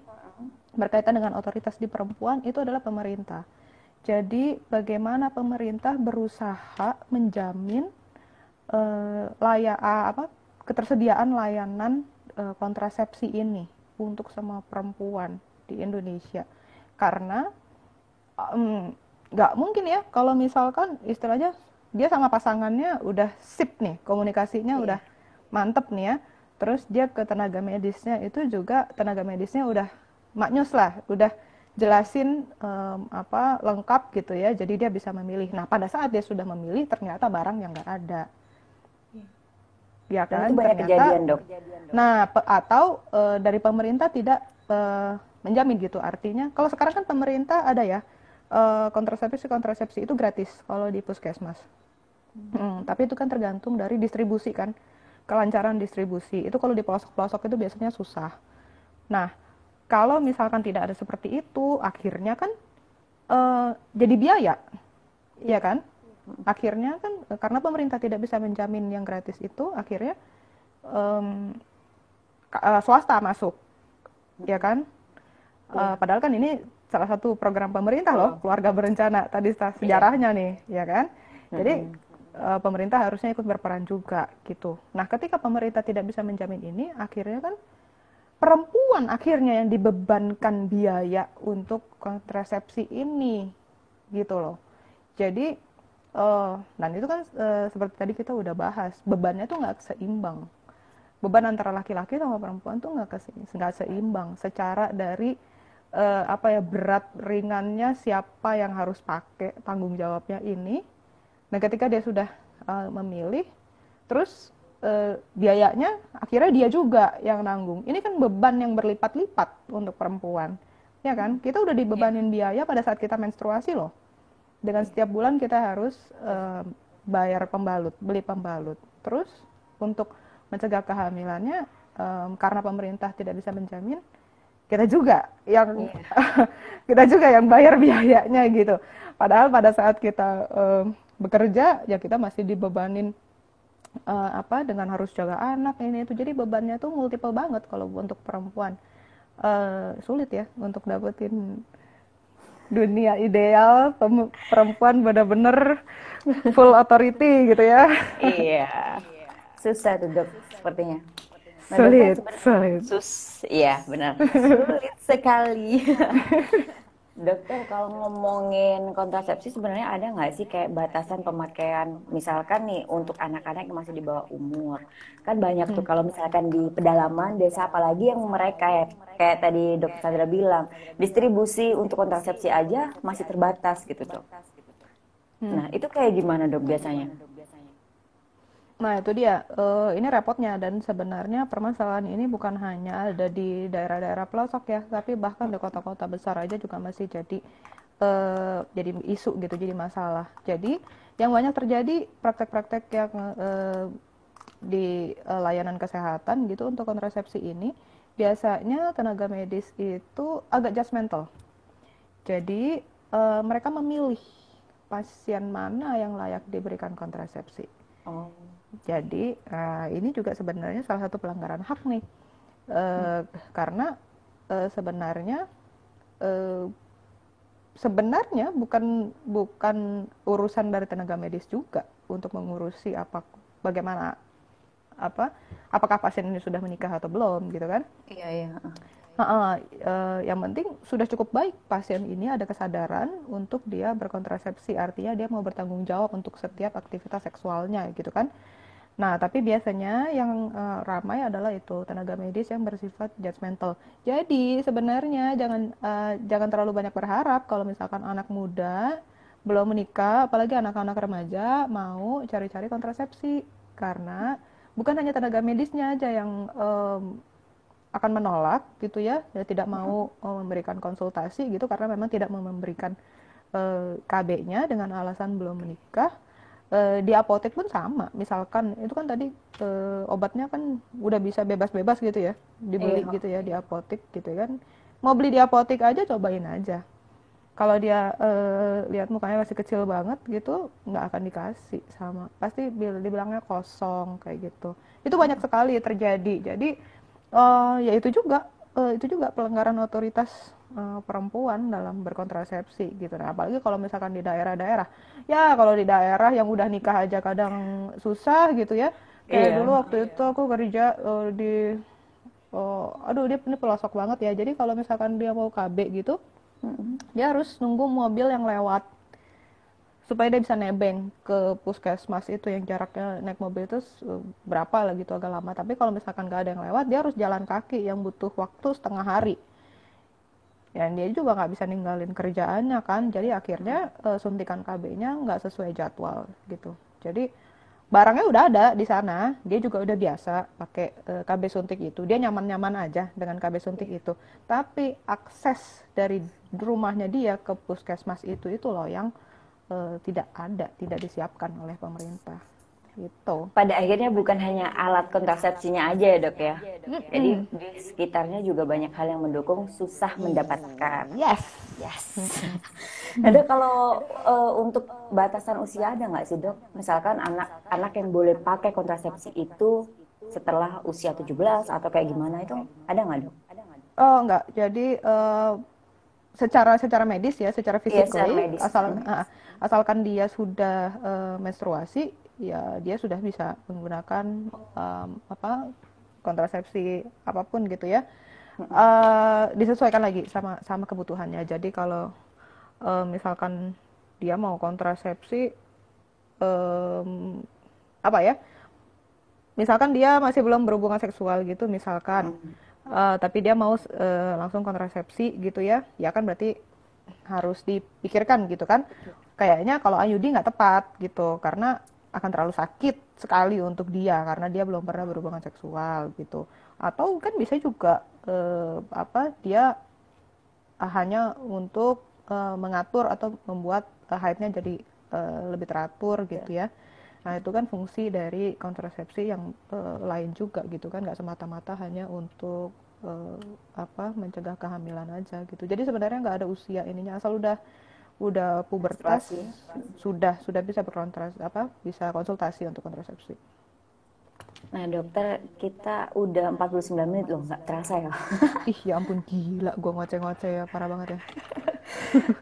berkaitan dengan otoritas di perempuan, itu adalah pemerintah. Jadi bagaimana pemerintah berusaha menjamin ketersediaan layanan kontrasepsi ini untuk semua perempuan di Indonesia. Karena nggak mungkin ya kalau misalkan istilahnya dia sama pasangannya udah sip nih, komunikasinya udah mantep nih ya, terus dia ke tenaga medisnya itu juga tenaga medisnya udah maknyus lah, udah jelasin lengkap gitu ya, jadi dia bisa memilih. Nah pada saat dia sudah memilih ternyata barang yang nggak ada, ya kan? Dan itu banyak ternyata kejadian, Dok. Nah, atau dari pemerintah tidak menjamin gitu. Artinya, kalau sekarang kan pemerintah ada ya, kontrasepsi itu gratis kalau di puskesmas. Tapi itu kan tergantung dari distribusi kan, kelancaran distribusi. Itu kalau di pelosok-pelosok itu biasanya susah. Nah, kalau misalkan tidak ada seperti itu, akhirnya kan jadi biaya, ya kan? Akhirnya kan karena pemerintah tidak bisa menjamin yang gratis itu, akhirnya swasta masuk, ya kan? Padahal kan ini salah satu program pemerintah loh, keluarga berencana tadi sejarahnya nih, ya kan? Jadi pemerintah harusnya ikut berperan juga gitu. Nah, ketika pemerintah tidak bisa menjamin ini, akhirnya kan perempuan akhirnya yang dibebankan biaya untuk kontrasepsi ini, gitu loh. Jadi dan itu kan seperti tadi kita udah bahas, bebannya tuh nggak seimbang. Beban antara laki-laki sama perempuan tuh nggak seimbang secara dari berat ringannya, siapa yang harus pakai tanggung jawabnya ini. Nah ketika dia sudah memilih, terus biayanya akhirnya dia juga yang nanggung. Ini kan beban yang berlipat-lipat untuk perempuan, ya kan? Kita udah dibebanin biaya pada saat kita menstruasi loh. Dengan setiap bulan kita harus bayar pembalut, beli pembalut. Terus untuk mencegah kehamilannya, karena pemerintah tidak bisa menjamin, kita juga yang kita juga yang bayar biayanya gitu. Padahal pada saat kita bekerja ya kita masih dibebanin dengan harus jaga anak ini itu. Jadi bebannya tuh multiple banget kalau untuk perempuan. Sulit ya untuk dapetin dunia ideal perempuan benar-benar full authority gitu ya. Iya. Susah tuh, Dok, sepertinya. Nah, sulit. Iya, benar. Sulit sekali. Dokter, kalau ngomongin kontrasepsi sebenarnya ada nggak sih kayak batasan pemakaian, misalkan nih untuk anak-anak yang masih di bawah umur, kan banyak tuh kalau misalkan di pedalaman desa, apalagi yang mereka kayak tadi Dokter Sandra bilang, distribusi untuk kontrasepsi aja masih terbatas gitu Dok. Nah itu kayak gimana Dok biasanya? Nah itu dia, ini repotnya, dan sebenarnya permasalahan ini bukan hanya ada di daerah-daerah pelosok ya, tapi bahkan di kota-kota besar aja juga masih jadi isu gitu, jadi masalah. Jadi yang banyak terjadi praktek-praktek yang di layanan kesehatan gitu untuk kontrasepsi ini, biasanya tenaga medis itu agak judgmental. Jadi mereka memilih pasien mana yang layak diberikan kontrasepsi. Oh. Jadi ini juga sebenarnya salah satu pelanggaran hak nih, karena sebenarnya bukan urusan dari tenaga medis juga untuk mengurusi bagaimana apakah pasien ini sudah menikah atau belum gitu kan. Iya, iya. Yang penting sudah cukup baik pasien ini ada kesadaran untuk dia berkontrasepsi, artinya dia mau bertanggung jawab untuk setiap aktivitas seksualnya gitu kan. Nah, tapi biasanya yang ramai adalah itu tenaga medis yang bersifat judgmental. Jadi sebenarnya jangan terlalu banyak berharap kalau misalkan anak muda belum menikah, apalagi anak-anak remaja mau cari-cari kontrasepsi, karena bukan hanya tenaga medisnya aja yang akan menolak gitu ya, tidak mau memberikan konsultasi gitu karena memang tidak mau memberikan KB-nya dengan alasan belum menikah. Di apotek pun sama, misalkan itu kan tadi obatnya kan udah bisa bebas-bebas gitu ya, dibeli gitu ya di apotek gitu kan. Mau beli di apotek aja, cobain aja. Kalau dia lihat mukanya masih kecil banget gitu, nggak akan dikasih, sama pasti dibilangnya kosong kayak gitu. Itu banyak sekali terjadi. Jadi ya itu juga pelanggaran otoritas perempuan dalam berkontrasepsi gitu. Nah, apalagi kalau misalkan di daerah-daerah, ya kalau di daerah yang udah nikah aja kadang susah gitu ya. Kayak dulu waktu itu aku kerja aduh dia ini pelosok banget ya. Jadi kalau misalkan dia mau KB gitu, dia harus nunggu mobil yang lewat supaya dia bisa nebeng ke puskesmas itu yang jaraknya naik mobil itu berapa lah gitu, agak lama. Tapi kalau misalkan gak ada yang lewat, dia harus jalan kaki yang butuh waktu setengah hari. Dan dia juga nggak bisa ninggalin kerjaannya kan, jadi akhirnya suntikan KB-nya nggak sesuai jadwal gitu. Jadi barangnya udah ada di sana, dia juga udah biasa pakai KB suntik itu, dia nyaman-nyaman aja dengan KB suntik itu. Tapi akses dari rumahnya dia ke puskesmas itu loh yang tidak disiapkan oleh pemerintah gitu. Pada akhirnya bukan hanya alat kontrasepsinya aja ya dok ya, jadi di sekitarnya juga banyak hal yang mendukung, susah mendapatkan. Yes. Nah dok, kalau untuk batasan usia ada nggak sih dok? Misalkan anak yang boleh pakai kontrasepsi itu setelah usia 17 atau kayak gimana, itu ada nggak dok? Oh enggak, jadi secara medis ya, secara physically, asalkan dia sudah menstruasi, ya dia sudah bisa menggunakan kontrasepsi apapun gitu ya. Disesuaikan lagi sama kebutuhannya. Jadi kalau misalkan dia mau kontrasepsi misalkan dia masih belum berhubungan seksual gitu misalkan, tapi dia mau langsung kontrasepsi gitu ya kan berarti harus dipikirkan gitu kan. Kayaknya kalau IUD nggak tepat gitu, karena akan terlalu sakit sekali untuk dia karena dia belum pernah berhubungan seksual gitu. Atau kan bisa juga dia hanya untuk mengatur atau membuat haidnya jadi lebih teratur gitu ya. Nah itu kan fungsi dari kontrasepsi yang lain juga gitu kan, nggak semata-mata hanya untuk mencegah kehamilan aja gitu. Jadi sebenarnya nggak ada usia ininya, asal udah pubertas sudah bisa bisa konsultasi untuk kontrasepsi. Nah dokter, kita udah 49 menit loh, nggak terasa ya. Ya ampun, gila gue ngoceh-ngoceh ya, parah banget ya.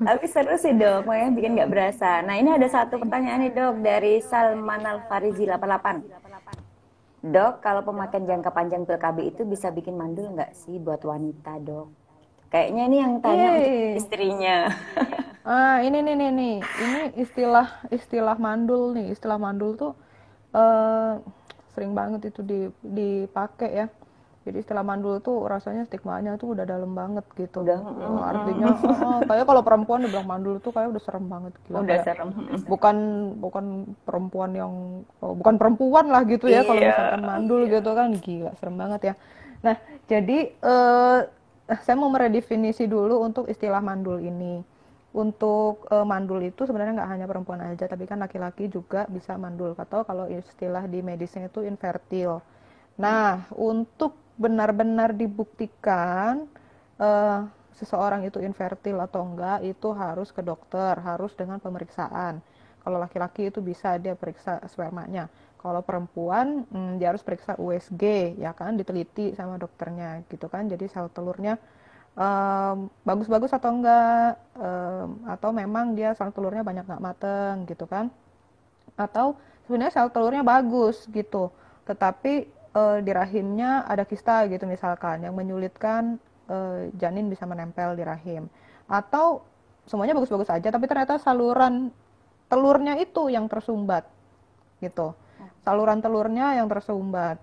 Tapi seru sih dok, makanya bikin nggak berasa. Nah ini ada satu pertanyaan nih dok dari Salman Al-Farizi 88. Dok, kalau pemakaian jangka panjang pil KB itu bisa bikin mandul nggak sih buat wanita dok? Kayaknya ini yang tanya untuk istrinya. Ini istilah mandul nih. Istilah mandul tuh sering banget itu dipakai ya. Jadi istilah mandul tuh rasanya stigmanya tuh udah dalam banget gitu. Artinya kayak kalau perempuan dibilang mandul tuh kayak udah serem banget gitu. Udah serem. Bukan perempuan yang bukan perempuan lah gitu ya kalau misalkan mandul gitu kan, gila serem banget ya. Nah, jadi saya mau meredefinisi dulu untuk istilah mandul ini. Untuk mandul itu sebenarnya nggak hanya perempuan aja, tapi kan laki-laki juga bisa mandul, atau kalau istilah di medisnya itu infertil. Nah, untuk benar-benar dibuktikan eh, seseorang itu infertil atau enggak, itu harus ke dokter, harus dengan pemeriksaan. Kalau laki-laki itu bisa dia periksa spermanya. Kalau perempuan, dia harus periksa USG, ya kan, diteliti sama dokternya, gitu kan. Jadi sel telurnya bagus-bagus atau enggak, atau memang dia sel telurnya banyak nggak mateng, gitu kan. Atau sebenarnya sel telurnya bagus gitu, tetapi di rahimnya ada kista gitu misalkan, yang menyulitkan janin bisa menempel di rahim. Atau semuanya bagus-bagus aja, tapi ternyata saluran telurnya itu yang tersumbat gitu. Saluran telurnya yang tersumbat,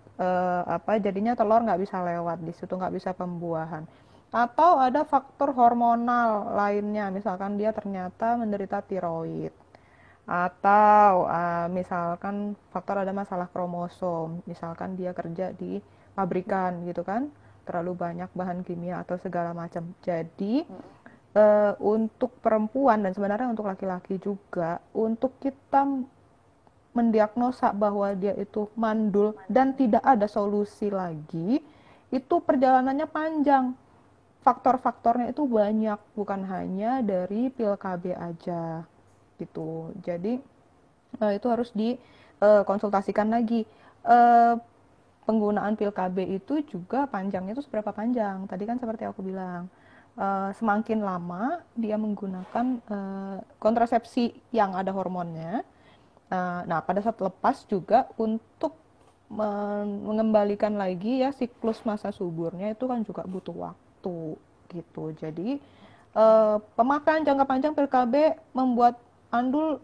jadinya telur nggak bisa lewat di situ, nggak bisa pembuahan. Atau ada faktor hormonal lainnya, misalkan dia ternyata menderita tiroid, atau misalkan faktor ada masalah kromosom, misalkan dia kerja di pabrikan gitu kan, terlalu banyak bahan kimia atau segala macam. Jadi untuk perempuan dan sebenarnya untuk laki-laki juga, untuk kita mendiagnosa bahwa dia itu mandul dan tidak ada solusi lagi, itu perjalanannya panjang. Faktor-faktornya itu banyak, bukan hanya dari pil KB aja gitu. Jadi itu harus dikonsultasikan lagi. Penggunaan pil KB itu juga panjangnya itu seberapa panjang? Tadi kan seperti aku bilang, semakin lama dia menggunakan kontrasepsi yang ada hormonnya. Nah, pada saat lepas juga untuk mengembalikan lagi ya siklus masa suburnya itu kan juga butuh waktu gitu. Jadi pemakaian jangka panjang pil KB membuat mandul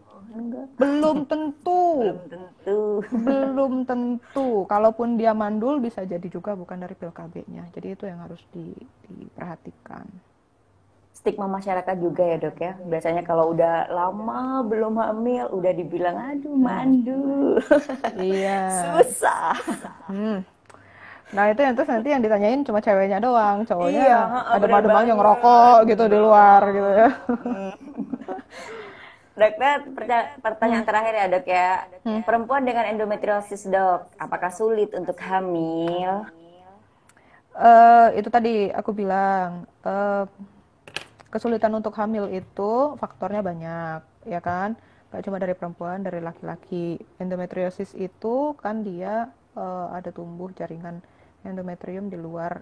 belum tentu. Belum tentu. Belum tentu. Kalaupun dia mandul bisa jadi juga bukan dari pil KB-nya. Jadi itu yang harus diperhatikan. Stigma masyarakat juga ya dok ya. Biasanya kalau udah lama belum hamil, udah dibilang aduh mandul. Iya. Susah. Nah itu yang terus nanti yang ditanyain cuma ceweknya doang, cowoknya Iya, ada bener madu-madu yang banget. ngerokok gitu di luar gitu ya. Dokter, pertanyaan terakhir ya dok ya. Perempuan dengan endometriosis dok, apakah sulit untuk hamil? Itu tadi aku bilang, kesulitan untuk hamil itu faktornya banyak, ya kan? Gak cuma dari perempuan, dari laki-laki. Endometriosis itu kan dia ada tumbuh jaringan endometrium di luar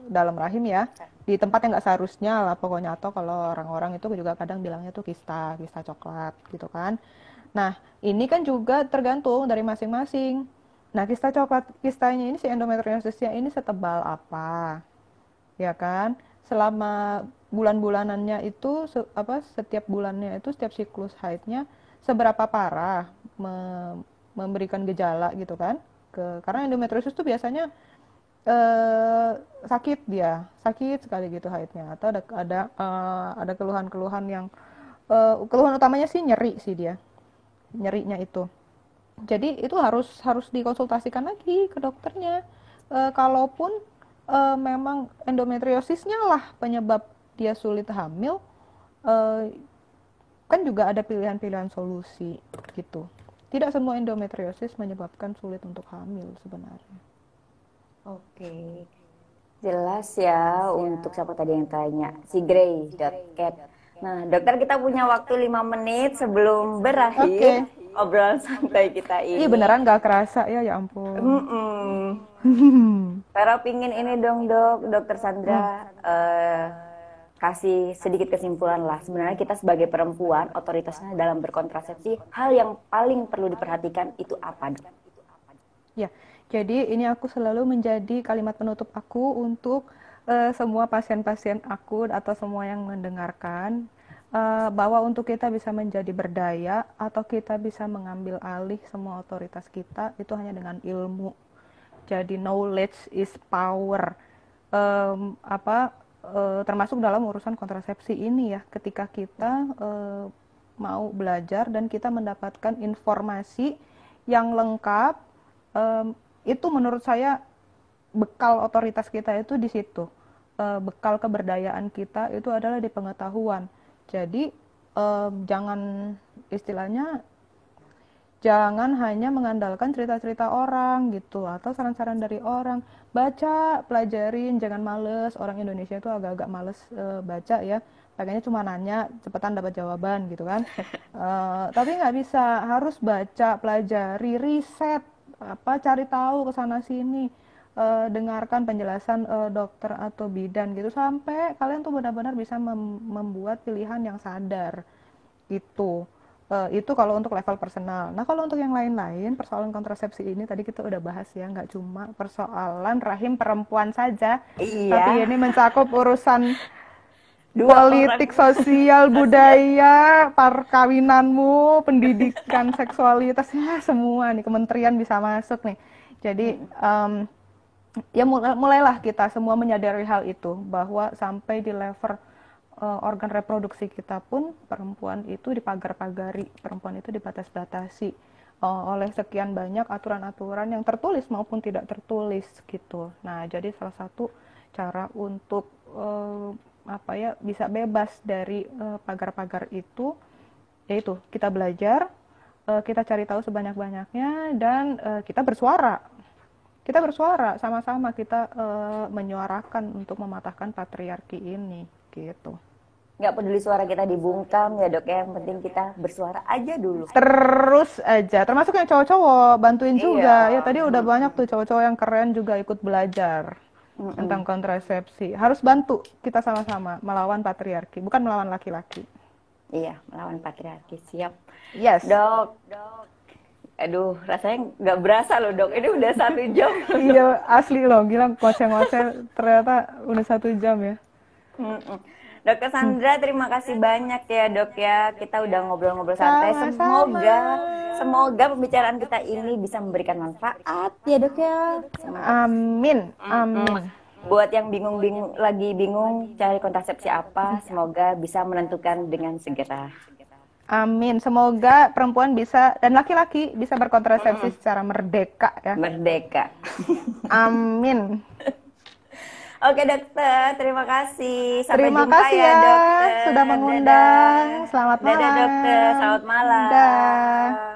dalam rahim ya, di tempat yang nggak seharusnya lah pokoknya. Atau kalau orang-orang itu juga kadang bilangnya tuh kista, kista coklat gitu kan. Nah ini kan juga tergantung dari masing-masing. Nah kista coklat, kistanya ini, si endometriosisnya ini setebal apa, ya kan? Selama bulan-bulanannya itu setiap bulannya itu, setiap siklus haidnya seberapa parah memberikan gejala gitu kan? Karena endometriosis itu biasanya sakit sekali gitu haidnya, atau ada keluhan-keluhan yang keluhan utamanya sih nyeri sih dia, nyerinya itu. Jadi itu harus dikonsultasikan lagi ke dokternya. Kalaupun memang endometriosisnya lah penyebab dia sulit hamil, kan juga ada pilihan-pilihan solusi gitu. Tidak semua endometriosis menyebabkan sulit untuk hamil sebenarnya. Oke, jelas ya untuk siapa tadi yang tanya, si Grey.cat. Nah dokter, kita punya waktu 5 menit sebelum berakhir obrolan santai kita ini. Ih beneran gak kerasa ya ampun. Pero pingin ini dong dokter Sandra, kasih sedikit kesimpulan lah. Sebenarnya kita sebagai perempuan, otoritasnya dalam berkontrasepsi, hal yang paling perlu diperhatikan itu apa dok? Ya, jadi ini aku selalu menjadi kalimat penutup aku untuk semua pasien-pasien aku atau semua yang mendengarkan, bahwa untuk kita bisa menjadi berdaya atau kita bisa mengambil alih semua otoritas kita itu hanya dengan ilmu. Jadi knowledge is power. Termasuk dalam urusan kontrasepsi ini ya, ketika kita mau belajar dan kita mendapatkan informasi yang lengkap, itu menurut saya bekal otoritas kita itu di situ. Bekal keberdayaan kita itu adalah di pengetahuan. Jadi jangan, istilahnya jangan hanya mengandalkan cerita-cerita orang gitu atau saran-saran dari orang. Baca, pelajarin, jangan males. Orang Indonesia itu agak-agak males baca ya. Pengennya cuma nanya, cepetan dapat jawaban gitu kan. Tapi nggak bisa, harus baca, pelajari, riset, cari tahu ke sana sini. Dengarkan penjelasan dokter atau bidan gitu sampai kalian tuh benar-benar bisa membuat pilihan yang sadar gitu. Itu kalau untuk level personal. Nah, kalau untuk yang lain-lain, persoalan kontrasepsi ini tadi kita udah bahas ya, nggak cuma persoalan rahim perempuan saja, tapi Iya, ini mencakup urusan dua politik, orang. sosial, budaya, perkawinanmu, pendidikan, seksualitasnya, semua nih kementerian bisa masuk nih. Jadi ya mulailah kita semua menyadari hal itu, bahwa sampai di level organ reproduksi kita pun perempuan itu dipagar-pagari, perempuan itu dibatas-batasi oleh sekian banyak aturan-aturan yang tertulis maupun tidak tertulis gitu. Nah, jadi salah satu cara untuk bisa bebas dari pagar-pagar itu yaitu kita belajar, kita cari tahu sebanyak-banyaknya, dan kita bersuara. Kita bersuara sama-sama, kita menyuarakan untuk mematahkan patriarki ini gitu. Nggak peduli suara kita dibungkam ya dok ya, yang penting kita bersuara aja dulu. Terus aja, termasuk yang cowok-cowok bantuin juga ya. Iya. Tadi udah banyak tuh cowok-cowok yang keren juga ikut belajar tentang kontrasepsi. Harus bantu kita sama-sama melawan patriarki, bukan melawan laki-laki. Iya, melawan patriarki. Siap. Yes. Dok. Aduh, rasanya nggak berasa loh dok. Ini udah 1 jam. Iya, asli loh, gila, ngoceh-ngoceh ternyata udah 1 jam ya. Dokter Sandra, terima kasih banyak ya dok ya. Kita udah ngobrol-ngobrol santai. Sama-sama. Semoga pembicaraan kita ini bisa memberikan manfaat ya dok ya. Amin, amin. Buat yang lagi bingung cari kontrasepsi apa, semoga bisa menentukan dengan segera. Amin. Semoga perempuan bisa dan laki-laki bisa berkontrasepsi secara merdeka ya. Merdeka. Amin. Oke dokter, terima kasih. Sampai Terima jumpa kasih ya ya dokter. sudah mengundang. Dadah. Selamat malam. Dadah dokter, selamat malam. Dah.